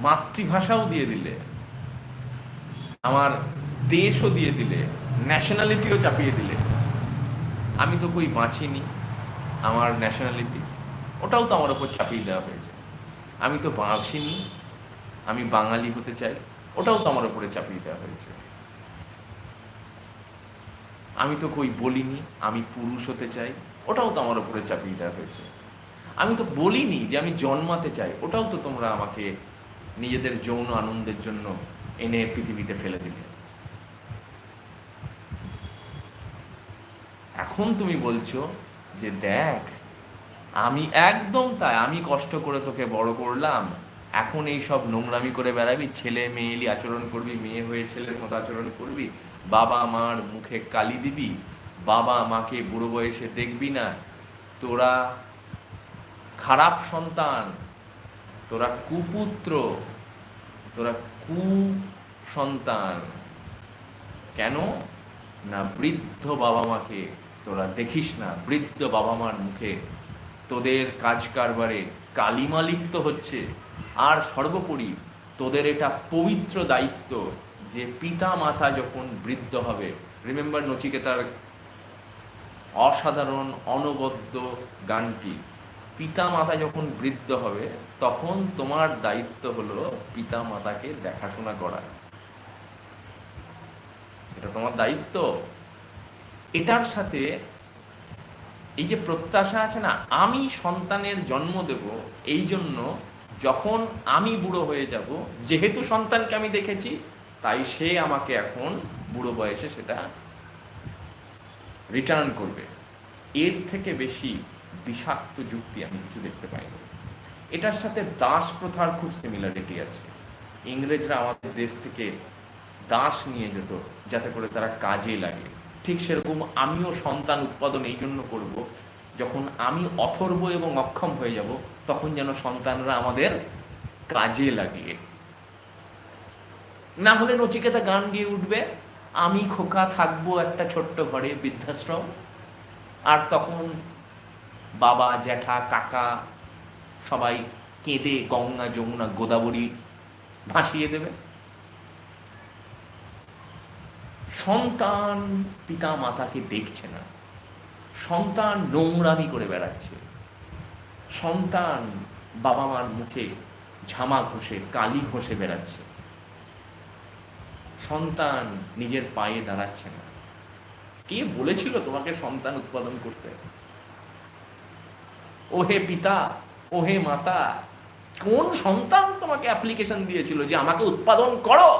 Speaker 1: মাতৃভাষাও দিয়ে দিলে, আমার দেশও দিয়ে দিলে, ন্যাশনালিটিও চাপিয়ে দিলে। আমি তো কই বাঁচিনি, আমার ন্যাশনালিটি ওটাও তো আমার ওপর চাপিয়ে দেওয়া হয়েছে। আমি তো বাঁচিনি, আমি বাঙালি হতে চাই, ওটাও তো আমার ওপরে চাপিয়ে দেওয়া হয়েছে। আমি তো কই বলিনি আমি পুরুষ হতে চাই, ওটাও তো আমার ওপরে চাপিয়ে দেওয়া হয়েছে। আমি তো বলিনি যে আমি জন্মাতে চাই, ওটাও তো তোমরা আমাকে নিজেদের যৌন আনন্দের জন্য এনে পৃথিবীতে ফেলে দিলে। এখন তুমি বলছো যে দেখ আমি একদম তাই, আমি কষ্ট করে তোকে বড় করলাম, এখন এই সব নোংরামি করে বেড়াবি, ছেলে মেয়েলি আচরণ করবি, মেয়ে হয়ে ছেলের মতো আচরণ করবি, বাবা মার মুখে কালি দিবি, বাবা মাকে বুড়ো বয়সে দেখবি না, তোরা খারাপ সন্তান, তোরা কুপুত্র, তোরা কু সন্তান। কেন না, বৃদ্ধ বাবা মাকে তোরা দেখিস না, বৃদ্ধ বাবা মার মুখে তোদের কাজ কারবারে কালিমা লিপ্ত হচ্ছে। আর সর্বোপরি তোদের এটা পবিত্র দায়িত্ব যে পিতা মাতা যখন বৃদ্ধ হবে, রিমেম্বার নচিকেতার অসাধারণ অনবদ্য গানটি, পিতা মাতা যখন বৃদ্ধ হবে তখন তোমার দায়িত্ব হলো পিতা মাতাকে দেখাশোনা করা। এটা তোমার দায়িত্ব। এটার সাথে এই যে প্রত্যাশা আছে না, আমি সন্তানের জন্ম দেব, এই জন্য যখন আমি বুড়ো হয়ে যাব, যেহেতু সন্তানকে আমি দেখেছি, তাই সে আমাকে এখন বুড়ো বয়সে সেটা রিটার্ন করবে। এর থেকে বেশি বিষাক্ত যুক্তি আমি কিছু দেখতে পাই না। এটার সাথে দাস প্রথার খুব সিমিলারিটি আছে। ইংরেজরা আমাদের দেশ থেকে দাস নিয়ে যেত যাতে করে তারা কাজে লাগে। ঠিক সেরকম আমিও সন্তান উৎপাদন এই জন্য করব, যখন আমি অথর্ব এবং অক্ষম হয়ে যাব তখন যেন সন্তানরা আমাদের কাজে লাগে। না হলে নচিকেতা গান গিয়ে উঠবে, আমি খোকা থাকবো একটা ছোট্ট ঘরে বৃদ্ধাশ্রম, আর তখন বাবা জ্যাঠা কাকা সবাই কেঁদে গঙ্গা যমুনা গোদাবরী ভাসিয়ে দেবে। সন্তান পিতা মাতাকে দেখছে না, সন্তান নোংরামি করে বেড়াচ্ছে, সন্তান বাবা মার মুখে ঝামা ঘষে কালি ঘষে বেড়াচ্ছে, সন্তান নিজের পায়ে দাঁড়াচ্ছে না। কে বলেছিল তোমাকে সন্তান উৎপাদন করতে? ওহে পিতা, ওহে মাতা, কোন সন্তান তোমাকে অ্যাপ্লিকেশন দিয়েছিল যে আমাকে উৎপাদন করো?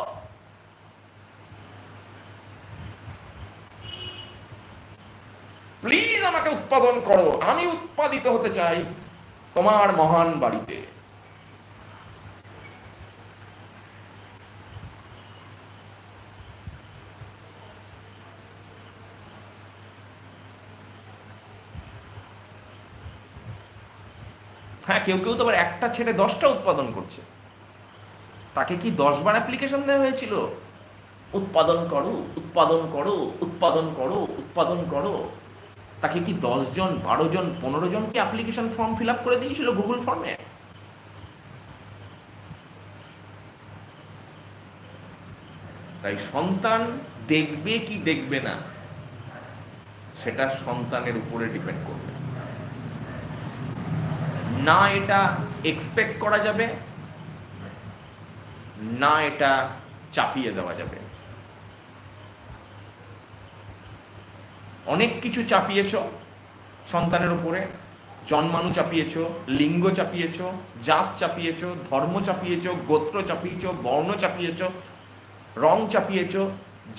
Speaker 1: প্লিজ আমাকে উৎপাদন করো, আমি উৎপাদিত হতে চাই তোমার মহান বাড়িতে। হ্যাঁ, কেউ কেউ তো আবার একটা ছেড়ে 10টা উৎপাদন করছে। তাকে কি 10বার অ্যাপ্লিকেশন দেওয়া হয়েছিল? উৎপাদন করো, উৎপাদন করো, উৎপাদন করো, উৎপাদন করো। তাকে কি 10 জন, 12 জন, 15 জন কি অ্যাপ্লিকেশন ফর্ম ফিল আপ করে দিয়েছিল গুগল ফর্মে? তাই সন্তান দেখবে কি দেখবে না সেটা সন্তানের উপরে ডিপেন্ড করবে। না এটা এক্সপেক্ট করা যাবে, না এটা চাপিয়ে দেওয়া যাবে। অনেক কিছু চাপিয়েছ সন্তানের উপরে, জন্মাণু চাপিয়েছ, লিঙ্গ চাপিয়েছ, জাত চাপিয়েছ, ধর্ম চাপিয়েছ, গোত্র চাপিয়েছ, বর্ণ চাপিয়েছ, রং চাপিয়েছ,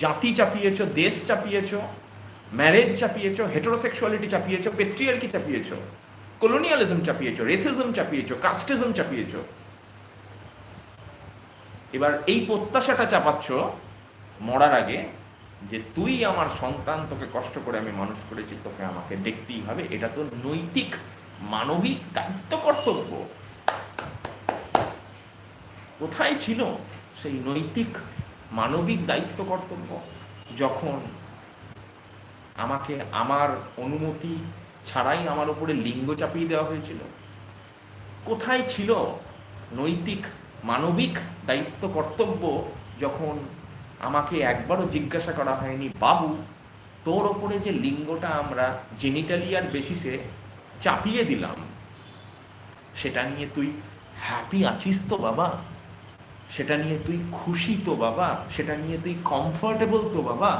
Speaker 1: জাতি চাপিয়েছ, দেশ চাপিয়েছ, ম্যারেজ চাপিয়েছ, হেটেরোসেক্সুয়ালিটি চাপিয়েছ, পেট্রিয়ার্কি চাপিয়েছ। কলোনিয়ালিজম চাপিয়েছ, রেসিজম চাপিয়েছ, কাস্টিজম চাপিয়েছ। এবার এই প্রত্যাশাটা চাপাচ্ছ মরার আগে যে তুই আমার সন্তান, তোকে কষ্ট করে আমি মানুষ করেছি, তোকে আমাকে দেখতেই হবে। এটা তো নৈতিক মানবিক দায়িত্ব কর্তব্য। কোথায় ছিল সেই নৈতিক মানবিক দায়িত্ব কর্তব্য যখন আমাকে আমার অনুমতি ছাড়াই আমার উপরে লিঙ্গ চাপিয়ে দেওয়া হয়েছিল? কোথায় ছিল নৈতিক মানবিক দায়িত্ব কর্তব্য যখন আমাকে একবারও জিজ্ঞাসা করা হয়নি, বাবু তোর ওপরে যে লিঙ্গটা আমরা জেনিটালিয়ার বেসিসে চাপিয়ে দিলাম, সেটা নিয়ে তুই হ্যাপি আছিস তো বাবা? সেটা নিয়ে তুই খুশি তো বাবা? সেটা নিয়ে তুই কমফর্টেবল তো বাবা?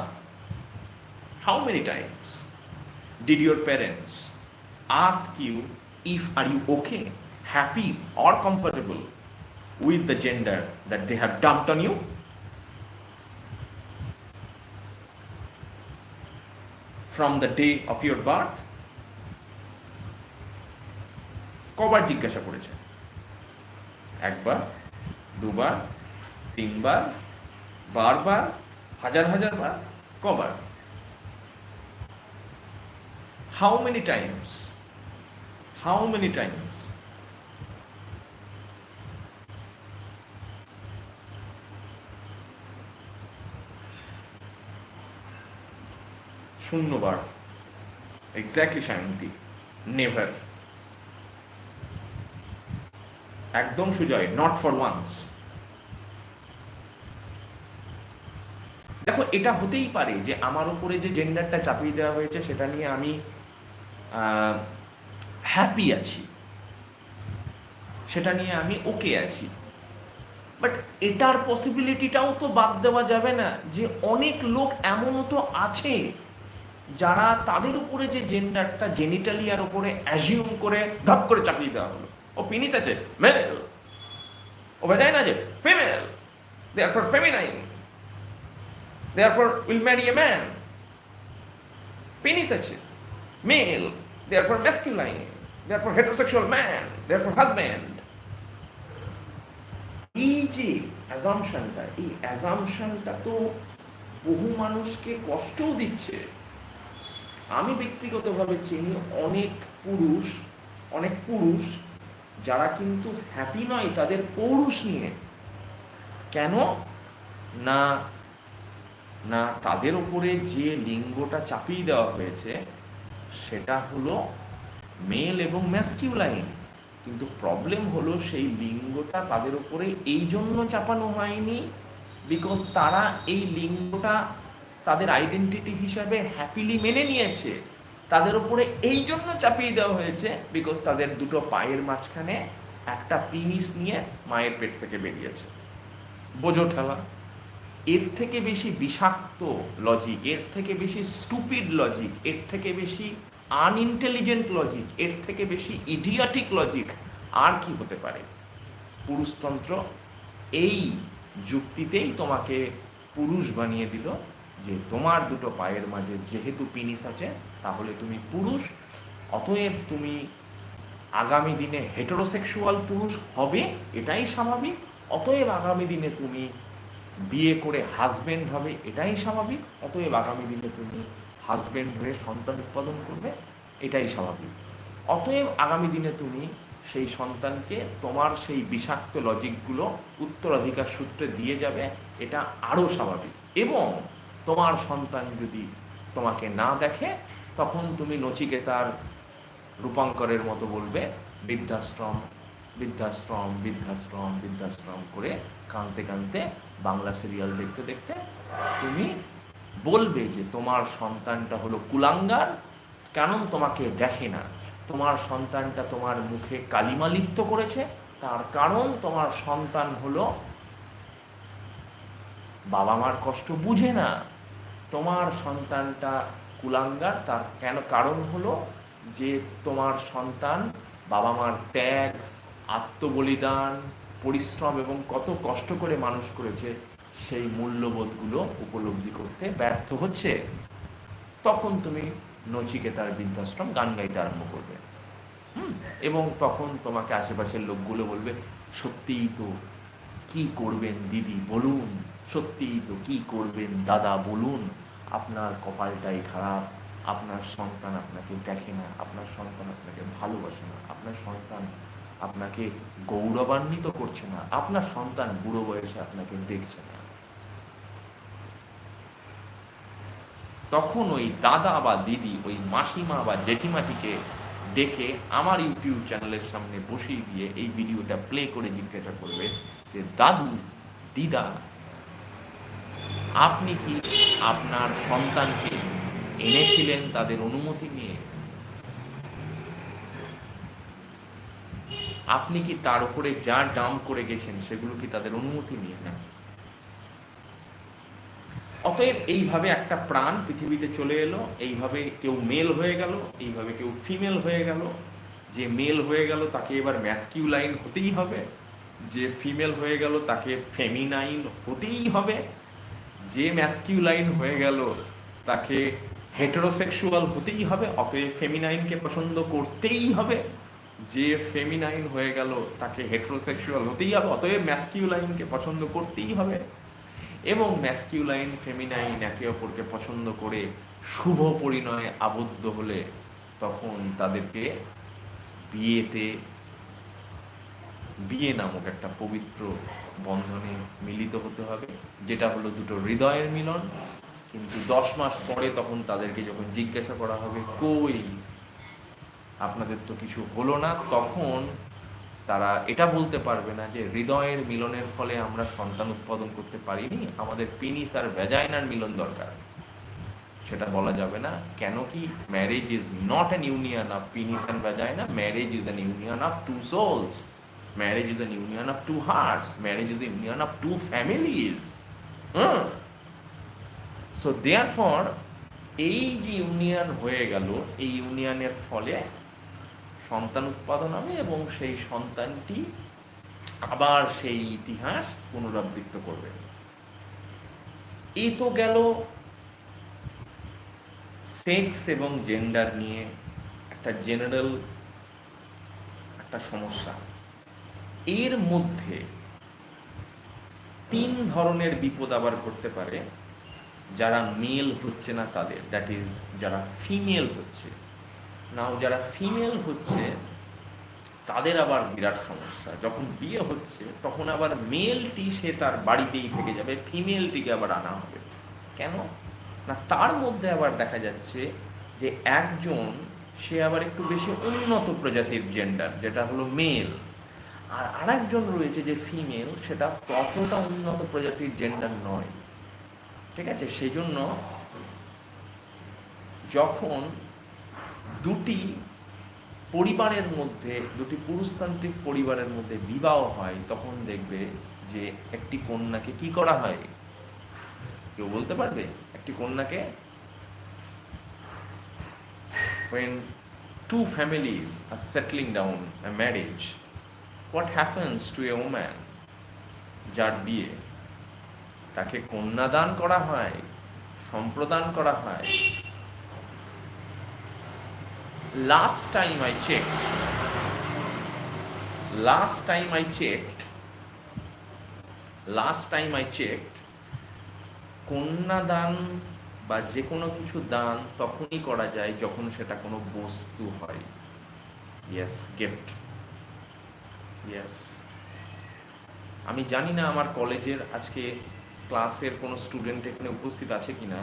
Speaker 1: How many Times did your parents ask you if are you okay, happy or comfortable with the gender that they have dumped on you? From the day of your birth? কবার জিজ্ঞাসা করেছে? একবার, দুবার, তিনবার, বারবার, হাজার হাজার বার? কবার? How many times? How many times? শূন্যবার। Exactly Shayanti, never. একদম সুজয়, নট ফর ওয়ান্স। দেখো, এটা হতেই পারে যে আমার উপরে যে জেন্ডারটা চাপিয়ে দেওয়া হয়েছে সেটা নিয়ে আমি হ্যাপি আছি, সেটা নিয়ে আমি ওকে আছি। বাট এটার পসিবিলিটিটাও তো বাদ দেওয়া যাবে না যে অনেক লোক এমনও তো আছে যারা তাদের উপরে যে জেন্ডারটা জেনিটালিয়ার উপরে অ্যাজিউম করে ধাপ করে চাপিয়ে দেওয়া হলো। ও পিনিস আছে, মেল। ও ভ্যাজাইনা আছে, female. Therefore feminine, therefore will Mary a man. Penis আছে, mail, therefore masculine, therefore heterosexual man, therefore husband. এই যে অ্যাজাম্পশনটা, এই অ্যাজাম্পশনটা তো বহু মানুষকে কষ্টও দিচ্ছে। আমি ব্যক্তিগতভাবে চিনি অনেক পুরুষ যারা কিন্তু হ্যাপি নয় তাদের পৌরুষ নিয়ে। কেন না, না তাদের উপরে যে লিঙ্গটা চাপিয়ে দেওয়া হয়েছে সেটা হলো মেল এবং ম্যাসকিউলাইন। কিন্তু প্রবলেম হলো সেই লিঙ্গটা তাদের উপরে এই জন্য চাপানো হয়নি বিকজ তারা এই লিঙ্গটা তাদের আইডেন্টিটি হিসাবে হ্যাপিলি মেনে নিয়েছে। তাদের উপরে এই জন্য চাপিয়ে দেওয়া হয়েছে বিকজ তাদের দুটো পায়ের মাঝখানে একটা পিনিস নিয়ে মায়ের পেট থেকে বেরিয়েছে। বোঝো ঠেলা? এর থেকে বেশি বিষাক্ত লজিক, এর থেকে বেশি স্টুপিড লজিক, এর থেকে বেশি আনইন্টেলিজেন্ট লজিক, এর থেকে বেশি ইডিয়াটিক লজিক আর কি হতে পারে? পুরুষতন্ত্র এই যুক্তিতেই তোমাকে পুরুষ বানিয়ে দিল যে তোমার দুটো পায়ের মাঝে যেহেতু পিনিস আছে তাহলে তুমি পুরুষ, অতএব তুমি আগামী দিনে হেটেরোসেক্সুয়াল পুরুষ হবে, এটাই স্বাভাবিক। অতএব আগামী দিনে তুমি বিয়ে করে হাজবেন্ড হবে, এটাই স্বাভাবিক। অতএব আগামী দিনে তুমি হাজবেন্ড হয়ে সন্তান উৎপাদন করবে, এটাই স্বাভাবিক। অতএব আগামী দিনে তুমি সেই সন্তানকে তোমার সেই বিষাক্ত লজিকগুলো উত্তরাধিকার সূত্রে দিয়ে যাবে, এটা আরও স্বাভাবিক। এবং তোমার সন্তান যদি তোমাকে না দেখে তখন তুমি নচিকেতার রূপাঙ্করের মতো বলবে বৃদ্ধাশ্রম বৃদ্ধাশ্রম বৃদ্ধাশ্রম বৃদ্ধাশ্রম করে কাঁদতে কাঁদতে বাংলা সিরিয়াল দেখতে দেখতে তুমি বলবে যে তোমার সন্তানটা হলো কুলাঙ্গার, কারণ তোমাকে দেখে না। তোমার সন্তানটা তোমার মুখে কালিমা লিপ্ত করেছে, তার কারণ তোমার সন্তান হলো বাবা মার কষ্ট বুঝে না। তোমার সন্তানটা কুলাঙ্গার তার কারণ হলো যে তোমার সন্তান বাবা মার ত্যাগ, আত্মবলিদান, পরিশ্রম এবং কত কষ্ট করে মানুষ করেছে সেই মূল্যবোধগুলো উপলব্ধি করতে ব্যর্থ হচ্ছে। তখন তুমি নচিকেতার বৃদ্ধাশ্রম গান গাইতে আরম্ভ করবে। হুম, এবং তখন তোমাকে আশেপাশের লোকগুলো বলবে, সত্যিই তো, কি করবেন দিদি বলুন, সত্যিই তো, কি করবেন দাদা বলুন, আপনার কপালটাই খারাপ, আপনার সন্তান আপনাকে দেখে না, আপনার সন্তান আপনাকে ভালোবাসে না, আপনার সন্তান আপনাকে গৌরবান্বিত করছে না, আপনার সন্তান বুড়ো বয়সে আপনাকে দেখছে না। তখন ওই দাদা বা দিদি, ওই মাসিমা বা জেঠিমাটিকে ডেকে আমার ইউটিউব চ্যানেলের সামনে বসিয়ে দিয়ে এই ভিডিওটা প্লে করে জিজ্ঞাসা করবে যে, দাদু, দিদা, আপনি কি আপনার সন্তানকে এনেছিলেন তাদের অনুমতি নিয়ে? আপনি কি তার উপরে যা ডাম্প করে গেছেন সেগুলো কি তাদের অনুমতি নিয়ে? না। অতএব এইভাবে একটা প্রাণ পৃথিবীতে চলে এলো, এইভাবে কেউ মেল হয়ে গেল, এইভাবে কেউ ফিমেল হয়ে গেল। যে মেল হয়ে গেল তাকে এবার ম্যাসকিউলাইন হতেই হবে, যে ফিমেল হয়ে গেল তাকে ফেমিনাইন হতেই হবে, যে ম্যাসকিউলাইন হয়ে গেল তাকে হেটেরোসেক্সুয়াল হতেই হবে, অতএব ফেমিনাইনকে পছন্দ করতেই হবে। যে ফেমিনাইন হয়ে গেল তাকে হেটেরোসেক্সুয়াল হতেই হবে, অতএব ম্যাসকিউলাইনকে পছন্দ করতেই হবে। এবং ম্যাসকিউলাইন ফেমিনাইন একে অপরকে পছন্দ করে শুভ পরিণয়ে আবদ্ধ হলে তখন তাদেরকে বিয়েতে, বিয়ে নামক একটা পবিত্র বন্ধনে মিলিত হতে হবে, যেটা হলো দুটো হৃদয়ের মিলন। কিন্তু 10 মাস পরে তখন তাদেরকে যখন জিজ্ঞাসা করা হবে, কই আপনাদের তো কিছু হলো না, তখন তারা এটা বলতে পারবে না যে হৃদয়ের মিলনের ফলে আমরা সন্তান উৎপাদন করতে পারিনি, আমাদের পেনিস আর ভ্যাজাইনার মিলন দরকার। সেটা বলা যাবে না। কেন কি? Marriage is not an union of penis and vagina, marriage is an union of two souls, marriage is an union of two hearts, marriage is union of two families. So therefore এই যে ইউনিয়ন হয়ে গেল, এই ইউনিয়নের ফলে সন্তান উৎপাদন হবে এবং সেই সন্তানটি আবার সেই ইতিহাস পুনরাবৃত্ত করবে। এই তো গেল সেক্স এবং জেন্ডার নিয়ে একটা জেনারেল একটা সমস্যা। এর মধ্যে 3 ধরনের বিপদ আবার ঘটতে পারে যারা মেল হচ্ছে না তাদের, দ্যাট ইজ যারা ফিমেল হচ্ছে। নাও যারা ফিমেল হচ্ছে তাদের আবার বিরাট সমস্যা। যখন বিয়ে হচ্ছে তখন আবার মেলটি সে তার বাড়িতেই থেকে যাবে, ফিমেলটিকে আবার আনা হবে। কেন না? তার মধ্যে আবার দেখা যাচ্ছে যে একজন সে আবার একটু বেশি উন্নত প্রজাতির জেন্ডার, যেটা হলো মেল, আর আরেকজন রয়েছে যে ফিমেল, সেটা ততটা উন্নত প্রজাতির জেন্ডার নয়। ঠিক আছে? সেই জন্য যখন দুটি পরিবারের মধ্যে, দুটি পুরুষতান্ত্রিক পরিবারের মধ্যে বিবাহ হয়, তখন দেখবে যে একটি কন্যাকে কি করা হয়? কেউ বলতে পারবে? একটি কন্যাকে, when two families are settling down a marriage, what happens to a woman যার বিয়ে? তাকে কন্যাদান করা হয়, সম্প্রদান করা হয়। Last time I checked, last time I checked, কন্যাদান বা যে কোনো কিছু দান তখনই করা যায় যখন সেটা কোনো বস্তু হয়। Yes, gift. ইয়েস। আমি জানি না আমার কলেজের আজকে ক্লাসের কোনো স্টুডেন্ট এখানে উপস্থিত আছে কিনা,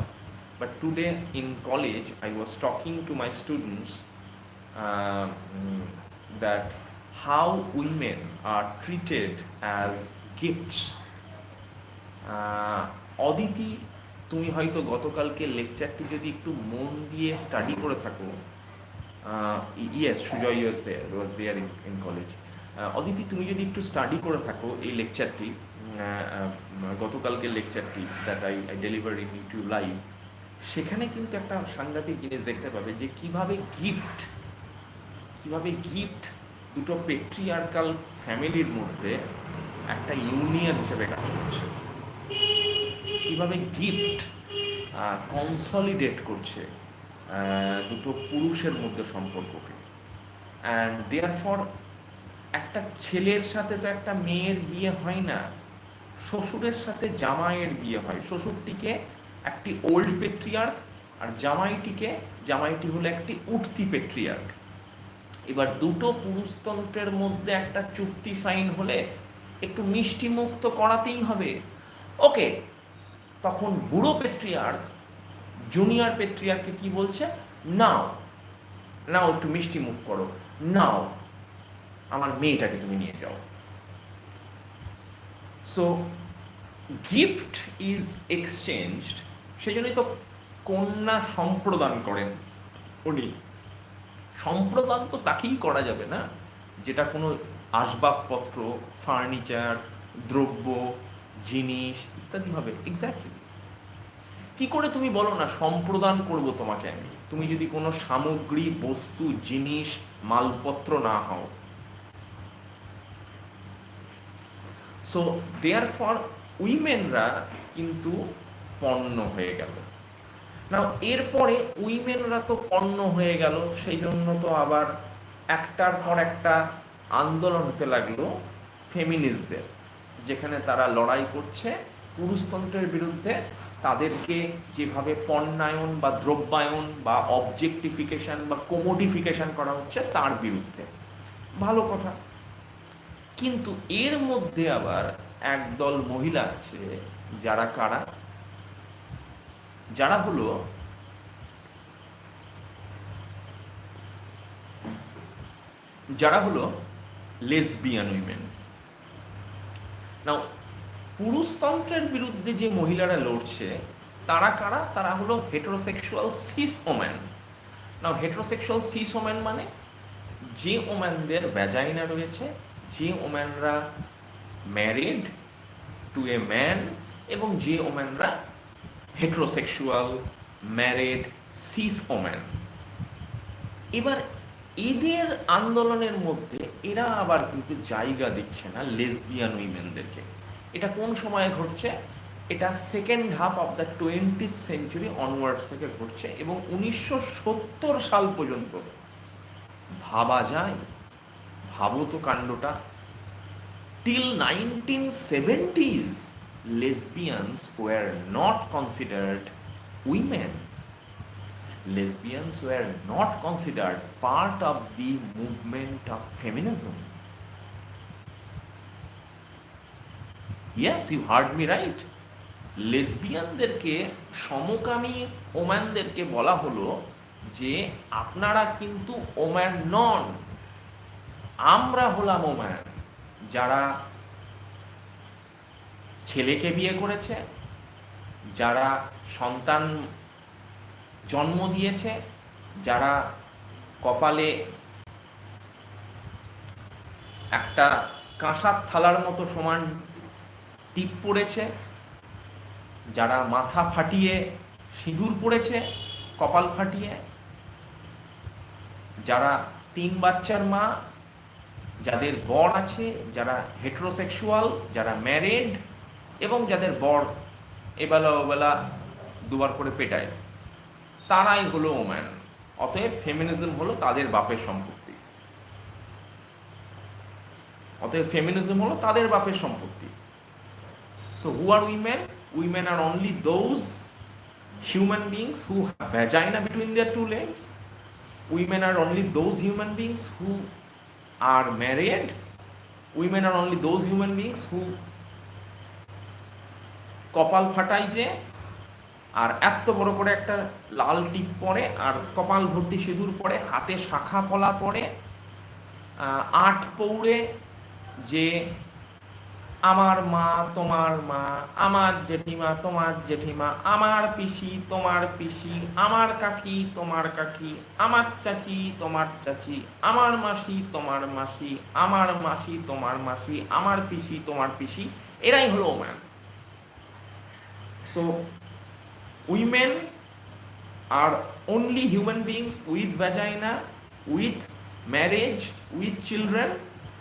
Speaker 1: but today in college I was talking to my students that how women are treated as gifts. Aditi, তুমি হয়তো গতকালকে লেকচারটি যদি একটু মন দিয়ে স্টাডি করে থাকো, yes, Sujoy was there in college. Aditi, তুমি যদি একটু স্টাডি করে থাকো এই লেকচারটি, গতকালকে লেকচারটি that I deliver in YouTube live, সেখানে কিন্তু একটা সাংঘাতিক জিনিস দেখতে পাবে যে কিভাবে গিফট দুটো পেট্রিয়ার্কাল ফ্যামিলির মধ্যে একটা ইউনিয়ন হিসেবে কাজ করছে, কিভাবে গিফট কনসলিডেট করছে দুটো পুরুষের মধ্যে সম্পর্ককে। অ্যান্ড দেয়ার ফর একটা ছেলের সাথে তো একটা মেয়ের বিয়ে হয় না, শ্বশুরের সাথে জামাইয়ের বিয়ে হয়। শ্বশুরটিকে একটি ওল্ড পেট্রিয়ার্ক, আর জামাইটি হলো একটি উঠতি পেট্রিয়ার্ক। এবার দুটো পুরুষতন্ত্রের মধ্যে একটা চুক্তি সাইন হলে একটু মিষ্টি মুখ তো করাতেই হবে। ওকে, তখন বুড়ো পেট্রিয়ার্ক জুনিয়র পেট্রিয়ার্ককে কি বলছে, নাও নাও একটু মিষ্টি মুখ করো, নাও আমার মেয়েটাকে তুমি নিয়ে যাও। সো গিফট ইজ এক্সচেঞ্জড, সেই জন্যই তো কন্যা সম্প্রদান করেন উনি। সম্প্রদান তো তাকেই করা যাবে না যেটা কোনো আসবাবপত্র, ফার্নিচার, দ্রব্য, জিনিস ইত্যাদি হবে। এক্স্যাক্টলি। কি করে তুমি বলো না সম্প্রদান করব তোমাকে আমি, তুমি যদি কোনো সামগ্রী, বস্তু, জিনিস, মালপত্র না হও। সো দেয়ার ফর উইমেনরা কিন্তু পণ্য হয়ে গেল না। এরপরে উইমেনরা তো পণ্য হয়ে গেল, সেই জন্য তো আবার একটার পর একটা আন্দোলন হতে লাগলো ফেমিনিস্টদের, যেখানে তারা লড়াই করছে পুরুষতন্ত্রের বিরুদ্ধে। তাদেরকে যেভাবে পণ্যায়ন বা দ্রব্যায়ন বা অবজেক্টিফিকেশন বা কোমোডিফিকেশন করা হচ্ছে তার বিরুদ্ধে। ভালো কথা। কিন্তু এর মধ্যে আবার একদল মহিলা আছে, যারা কারা, যারা হলো লেসবিয়ান উইমেন। নাও পুরুষতন্ত্রের বিরুদ্ধে যে মহিলারা লড়ছে তারা কারা, তারা হলো হেটারোসেক্সুয়াল সিস ওম্যান। নাও হেটারোসেক্সুয়াল সিস ওম্যান মানে যে ওম্যানদের ভ্যাজাইনা রয়েছে, যে ওম্যানরা ম্যারিড টু এ ম্যান, এবং যে ওম্যানরা হেটারোসেক্সুয়াল ম্যারিড সিস ওম্যান। এবার এদের আন্দোলনের মধ্যে এরা আবার কিন্তু জায়গা দিচ্ছে না লেসবিয়ান উইমেনদেরকে। এটা কোন সময়ে ঘটছে? এটা second half of the 20th century onwards থেকে ঘটছে, এবং 1970 সাল পর্যন্ত। ভাবা যায়? ভাবো তো কাণ্ডটা। Till 1970s lesbians were not considered women. Lesbians were not considered part of the movement of feminism. Yes, you heard me right. লেসবিয়ানদেরকে, সমকামী ওম্যানদেরকে বলা হলো যে আপনারা কিন্তু ওম্যান নন, আমরা হলাম ওম্যান। যারা ছেলেকে বিয়ে করেছে, যারা সন্তান জন্ম দিয়েছে, যারা কপালে একটা কাঁসার থালার মতো সমান টিপ পড়েছে, যারা মাথা ফাটিয়ে সিঁদুর পড়েছে, কপাল ফাটিয়ে, যারা 3 বাচ্চার মা, যাদের বর আছে, যারা হেটারোসেক্সুয়াল, যারা ম্যারিড, এবং যাদের বর এবেলা ওবেলা দুবার করে পেটায়, তারাই হলো ওম্যান। অতএব ফেমিনিজম হলো তাদের বাপের সম্পত্তি। So who are women? Women are only those human beings who have vagina between their 2 legs. Women are only those human beings who are married. Women are only those human beings who কপাল ফাটায় যে, আর এত বড় করে একটা লাল টিপ পরে, আর কপাল ভর্তি সিঁদুর পরে, হাতে শাখা পলা পরে, 8 পৌড়ে, যে আমার মা তোমার মা, আমার জেঠিমা তোমার জেঠিমা, আমার পিসি তোমার পিসি, আমার কাকি তোমার কাকি, আমার চাচি তোমার চাচি, আমার মাসি তোমার মাসি, আমার মাসি তোমার মাসি, আমার পিসি তোমার পিসি। এরাই হলো woman. So women are only human beings with vagina, with marriage, with children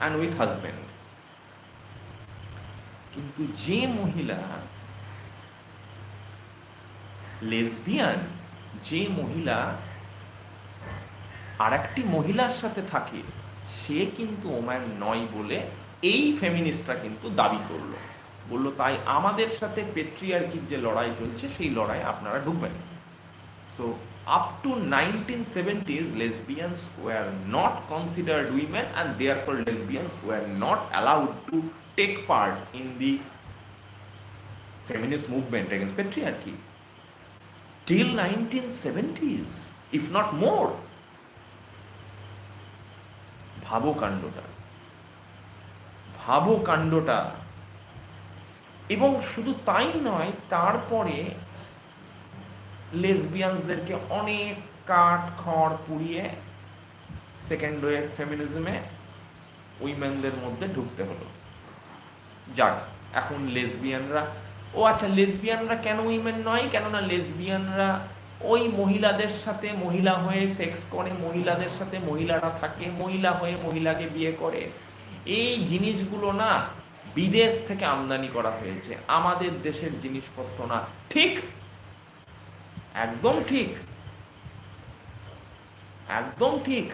Speaker 1: and with husband. কিন্তু যে মহিলা লেসবিয়ান, যে মহিলা আর একটি মহিলার সাথে থাকে, সে কিন্তু ওম্যান নয় বলে এই ফেমিনিস্টরা কিন্তু দাবি করলো, বললো তাই আমাদের সাথে পেট্রিয়ার্কির যে লড়াই চলছে সেই লড়াই আপনারা ঢুকবেন। So up to 1970s lesbians were not considered women and therefore lesbians were not allowed to take part in the feminist movement against patriarchy till 1970s, if not more. ভাবো কাণ্ডটা, ভাবো কাণ্ডটা। এবং শুধু তাই নয়, তারপরে লেসবিয়ানসদেরকে অনেক কাঠ খড় পুড়িয়ে সেকেন্ড ওয়েভ ফেমিনিজমে উইমেনদের মধ্যে ঢুকতে হলো। যাক, এখন লেসবিয়ানরা, ও আচ্ছা, লেসবিয়ানরা কেন উইমেন নয়? কেননা লেসবিয়ানরা ওই মহিলাদের সাথে মহিলা হয়ে সেক্স করে, মহিলাদের সাথে মহিলারা থাকে, মহিলা হয়ে মহিলাকে বিয়ে করে। এই জিনিসগুলো না বিদেশ থেকে আমদানি করা হয়েছে, আমাদের দেশের জিনিসপত্র না। ঠিক, একদম ঠিক, একদম ঠিক,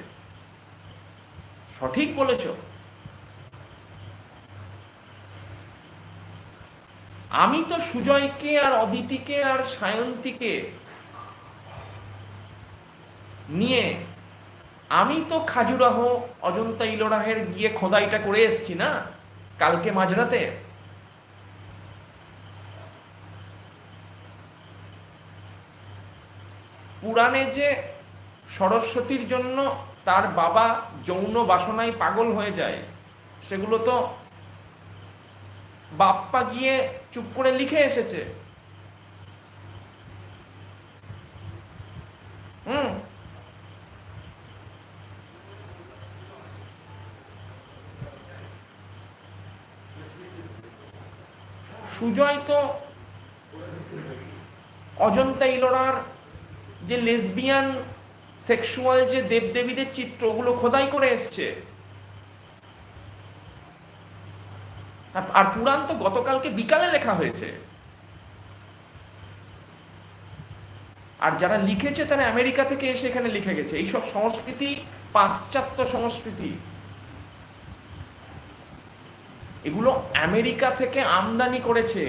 Speaker 1: সঠিক বলেছ। আমি তো সুজয়কে আর অদিতিকে আর সায়ন্তীকে নিয়ে আমি তো খাজুরাহ অজন্তা ইলোরাহের গিয়ে খোদাইটা করে এসছি না কালকে মাঝরাতে। পুরাণে যে সরস্বতীর জন্য তার বাবা যৌন বাসনায় পাগল হয়ে যায়, সেগুলো তো বাপ্পা গিয়ে চুপ করে লিখে এসেছে। সুজয় তো অজন্তা ইলোরার যে লেসবিয়ান সেক্সুয়াল যে দেবদেবীদের চিত্র, ওগুলো খোদাই করে এসছে। আর পুরাণ তো গতকালকে বিকালে লেখা হয়েছে। আর যারা লিখেছে তারা আমেরিকা থেকে এসে এখানে লিখে গেছে। এইসব সংস্কৃতি পাশ্চাত্য সংস্কৃতি, এগুলো আমেরিকা থেকে আমদানি করেছে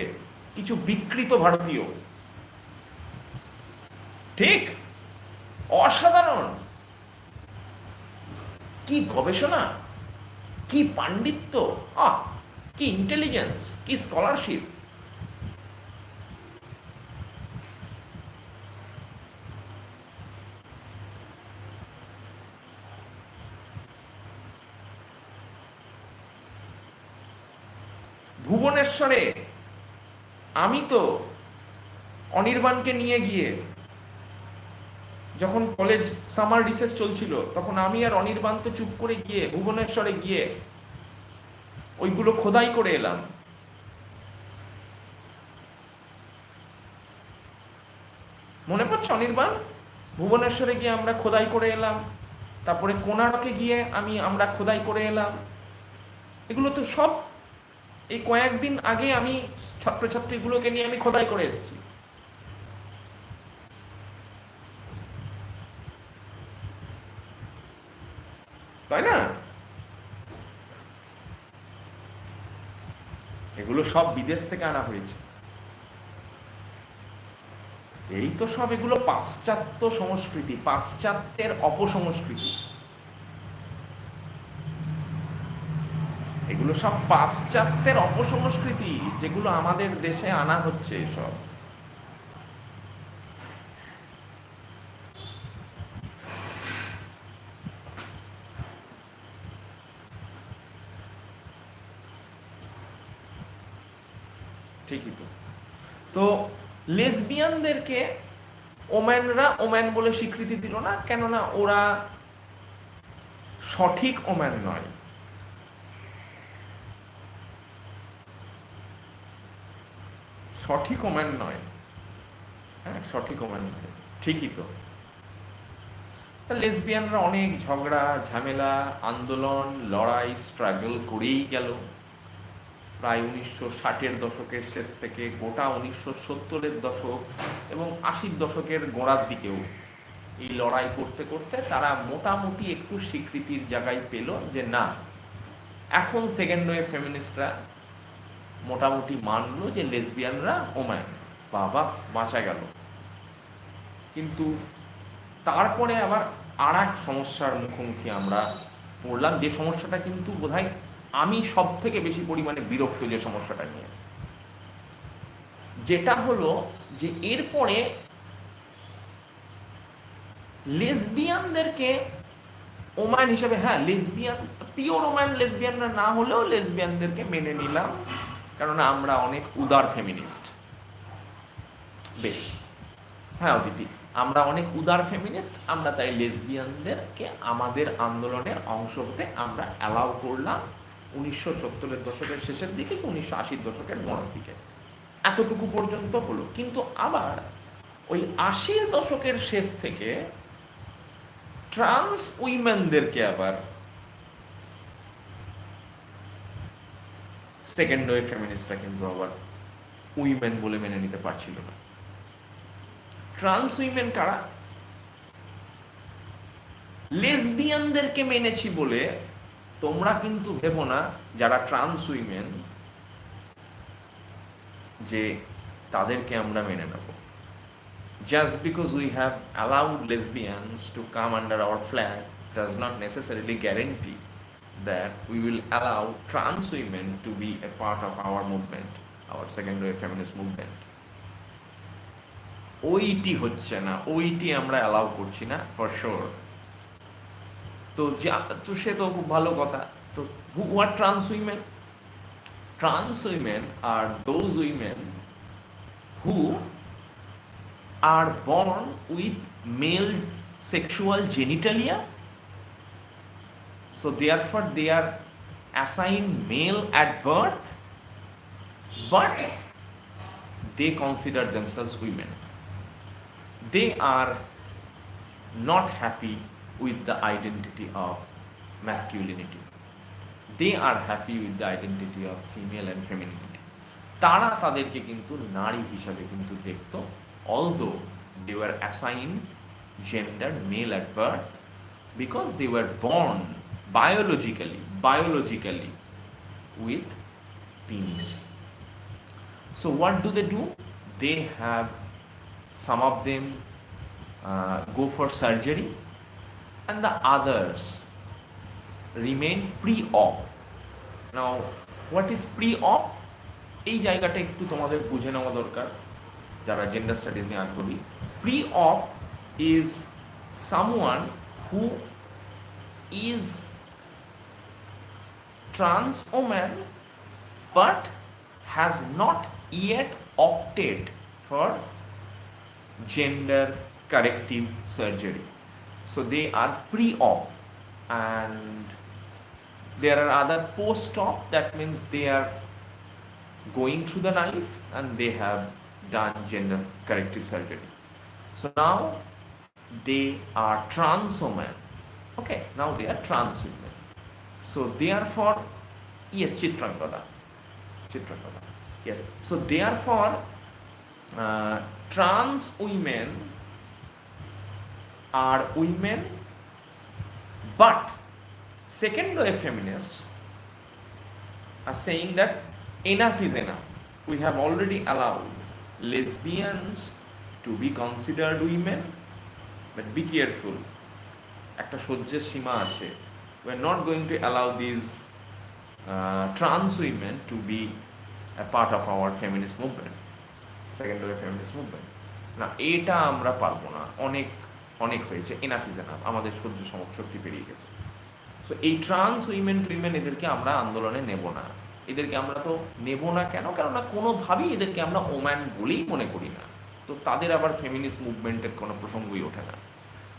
Speaker 1: কিছু বিকৃত ভারতীয়। ঠিক, অসাধারণ। কি গবেষণা, কি পাণ্ডিত্য, কি ইন্টেলিজেন্স, কি স্কলারশিপ। ভুবনেশ্বরে আমি তো অনির্বাণকে নিয়ে গিয়ে, যখন কলেজ সামার রিসেস চলছিল, তখন আমি আর অনির্বাণ তো চুপ করে গিয়ে ভুবনেশ্বরে গিয়ে ওইগুলো খোদাই করে এলাম। মনে পড়ছে অনির্বাণ? ভুবনেশ্বরে গিয়ে আমরা খোদাই করে এলাম, তারপরে কোণার্কে গিয়ে আমরা খোদাই করে এলাম। এগুলো তো সব এই কয়েকদিন আগে আমি ছাত্রছাত্রীগুলোকে নিয়ে আমি খোদাই করে এসেছি, তাই না? এগুলো সব বিদেশ থেকে আনা হয়েছে। এই তো সব এগুলো পাশ্চাত্য সংস্কৃতি, পাশ্চাত্যের অপসংস্কৃতি। এগুলো সব পাশ্চাত্যের অপসংস্কৃতি, যেগুলো আমাদের দেশে আনা হচ্ছে। সব ঠিকই তো। তো লেসবিয়ানদেরকে ওম্যানরা ওম্যান বলে স্বীকৃতি দিল না, কেননা ওরা সঠিক ওম্যান নয়। সঠিক ওম্যান নয়, হ্যাঁ, সঠিক ওম্যান নয়, ঠিকই তো। লেসবিয়ানরা অনেক ঝগড়া ঝামেলা, আন্দোলন, লড়াই, স্ট্রাগল করেই গেল প্রায় 1960-এর দশকের শেষ থেকে গোটা 1970-এর দশক এবং 80-র দশকের গোড়ার দিকেও। এই লড়াই করতে করতে তারা মোটামুটি একটু স্বীকৃতির জায়গায় পেল যে না, এখন সেকেন্ড ওয়েভ ফেমিনিস্টরা মোটামুটি মানলো যে লেসবিয়ানরা ওম্যান, বাবা বাঁচা গেল। কিন্তু তারপরে আবার আর এক সমস্যার মুখোমুখি আমরা পড়লাম, যে সমস্যাটা কিন্তু বোধহয় আমি সব থেকে বেশি পরিমাণে বিরক্ত যে সমস্যাটা নিয়ে, যেটা হলো যে এরপরে লেসবিয়ানদেরকে ওম্যান হিসেবে, হ্যাঁ লেসবিয়ান, পিওর ওম্যান লেসবিয়ানরা না হলেও লেসবিয়ানদেরকে মেনে নিলাম, কারণ আমরা অনেক উদার ফেমিনিস্ট। বেশ, হ্যাঁ অদিতি, আমরা অনেক উদার ফেমিনিস্ট, আমরা তাই লেসবিয়ানদেরকে আমাদের আন্দোলনের অংশ হতে আমরা অ্যালাউ করলাম 1970-এর দশকের শেষের দিকে, 1980-র দশকের গোড়ার দিকে, এতটুকু পর্যন্ত হলো। কিন্তু আবার ওই 80-র দশকের শেষ থেকে ট্রান্স উইমেনদেরকে আবার সেকেন্ড ওয়েভ ফেমিনিস্টরা কিন্তু আবার উইমেন বলে মেনে নিতে পারছিল না। ট্রান্স উইমেন কারা? লেসবিয়ানদেরকে মেনেছি বলে তোমরা কিন্তু ভেবো না যারা ট্রান্স উইমেন যে তাদেরকে আমরা মেনে নেব। Just because we have allowed lesbians to come under our flag does not necessarily guarantee that we will allow trans women to be a part of our movement, our second wave feminist movement. ওইটি হচ্ছে না, ওইটি আমরা অ্যালাউ করছি না ফর শিওর। তো সে তো খুব ভালো কথা। তো who are trans women? Trans women আর those women who are born with male sexual genitalia, so therefore they are assigned male at birth, but they consider themselves women. They are not happy with the identity of masculinity. They are happy with the identity of female and femininity. তারা তাদেরকে কিন্তু নারী হিসাবে কিন্তু দেখতো, although they were assigned gender male at birth, because they were born biologically with penis. So what do? They have, some of them go for surgery and the others remain pre-op. Now what is pre-op? এই জায়গাটা একটু তোমাদের বুঝে নেওয়া দরকার যারা জেন্ডার স্টাডিজ নিয়ে আগ্রহী। Pre-op is someone who is trans woman but has not yet opted for gender corrective surgery. So they are pre-op, and there are other post-op, that means they are going through the knife and they have done gender corrective surgery. So now they are trans women. Okay, now they are trans women. So therefore, yes, Chitrangada. Yes. So therefore, trans women are women, but second wave feminists are saying that enough is enough. We have already allowed lesbians to be considered women, but be careful, একটা সহ্যের সীমা আছে। We are not going to allow these trans women to be a part of our feminist movement, second wave feminist movement. না, এটা আমরা পারবো না, অনেক অনেক হয়েছে, এনাফ ইজ এনাফ, আমাদের সহ্য শক্তি পেরিয়ে গেছে। সো এই ট্রান্স উইমেন এদেরকে আমরা আন্দোলনে নেব না। এদেরকে আমরা তো নেব না কেন? কেননা কোনোভাবেই এদেরকে আমরা ওম্যান বলেই মনে করি না। তো তাদের আবার ফেমিনিস্ট মুভমেন্টের কোনো প্রসঙ্গই ওঠে না।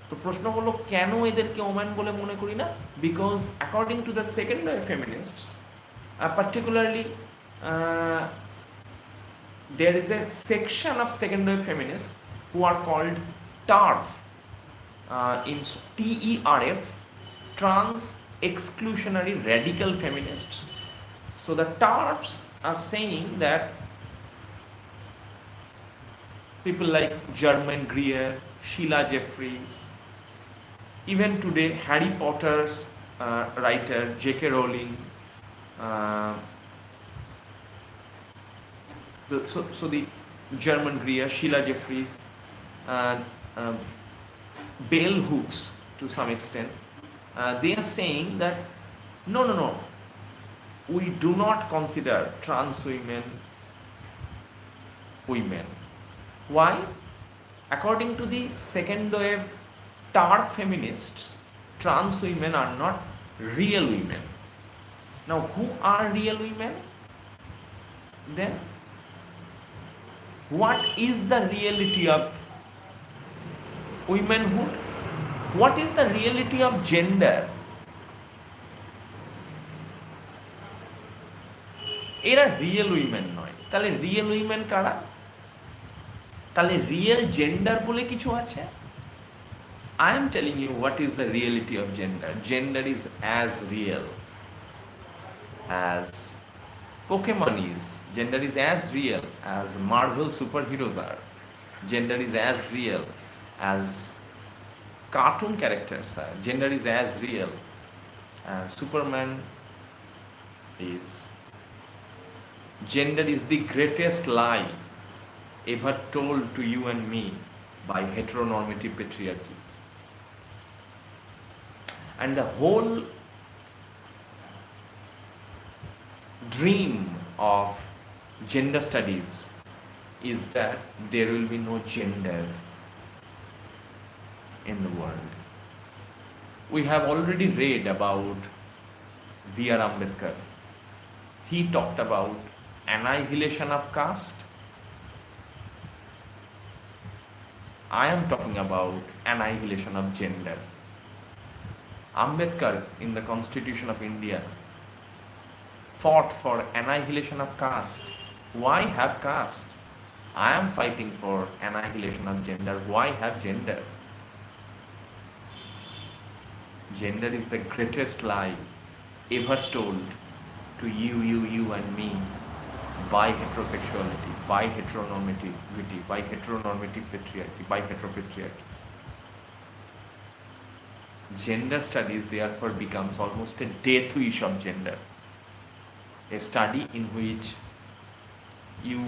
Speaker 1: তো প্রশ্ন হলো কেন এদেরকে ওম্যান বলে মনে করি না? Because according to the second wave feminists, particularly there is a section of second wave feminists who are called TERF, in TERF, trans exclusionary radical feminists. So the TERFs are saying that People like German Greer, Sheila Jeffries, even today Harry Potter's writer J.K. Rowling, uh, the German Greer, Sheila Jeffries, uh, uh, Bell Hooks to some extent, they are saying that no, no, no, we do not consider trans women women. Why? According to the second wave TAR feminists, trans women are not real women. Now, who are real women? Then, what is the reality of womanhood? What is the reality of gender? এরা রিয়েল উইমেন নয়, তাহলে রিয়েল উইমেন কারা? তাহলে রিয়েল জেন্ডার বলে কিছু আছে? I am telling you what is the reality of gender. Gender is as real as Pokemon is. Gender is as real as Marvel superheroes are. Gender is as real as cartoon characters are. Gender is as real as Superman is. Gender is the greatest lie ever told to you and me by heteronormative patriarchy. And the whole dream of gender studies is that there will be no gender in the world. We have already read about V.R. Ambedkar. He talked about annihilation of caste. I am talking about annihilation of gender. Ambedkar in the Constitution of India fought for annihilation of caste. Why have caste? I am fighting for annihilation of gender. Why have gender? Gender is the greatest lie ever told to you and me by heterosexuality, by heteronormativity, by heteronormative patriarchy, by heteropatriarchy. Gender studies therefore becomes almost a death wish of gender, a study in which you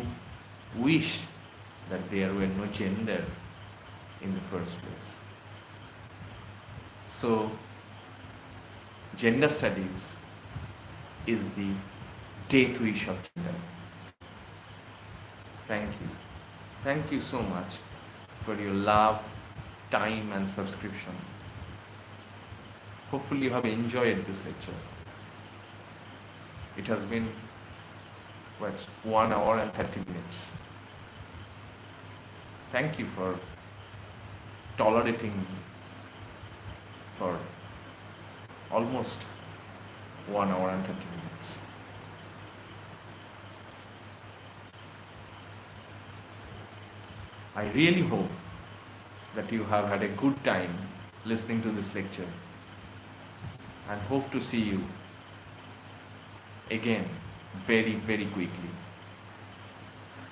Speaker 1: wish that there were no gender in the first place. So, gender studies is the death wish of gender. Thank you. Thank you so much for your love, time and subscription. Hopefully you have enjoyed this lecture. It has been 1 hour and 30 minutes. Thank you for tolerating me for almost 1 hour and 30 minutes. I really hope that you have had a good time listening to this lecture and hope to see you again very, very quickly.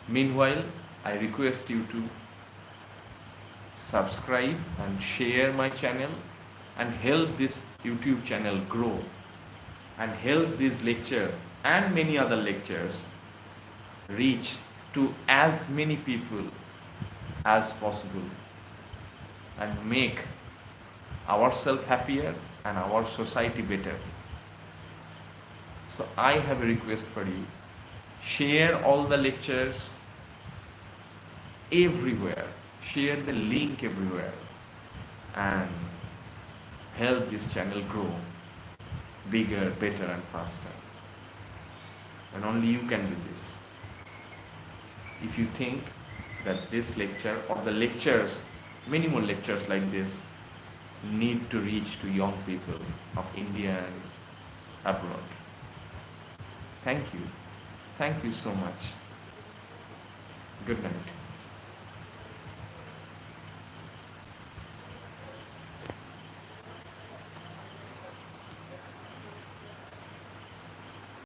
Speaker 1: Meanwhile, I request you to subscribe and share my channel and help this YouTube channel grow and help this lecture and many other lectures reach to as many people as possible and make ourselves happier and our society better. So I have a request for you. Share all the lectures everywhere. Share the link everywhere and help this channel grow bigger, better and faster. And only you can do this. If you think that this lecture or the lectures, many more lectures like this, need to reach to young people of India and abroad. Thank you. Thank you so much. Good night.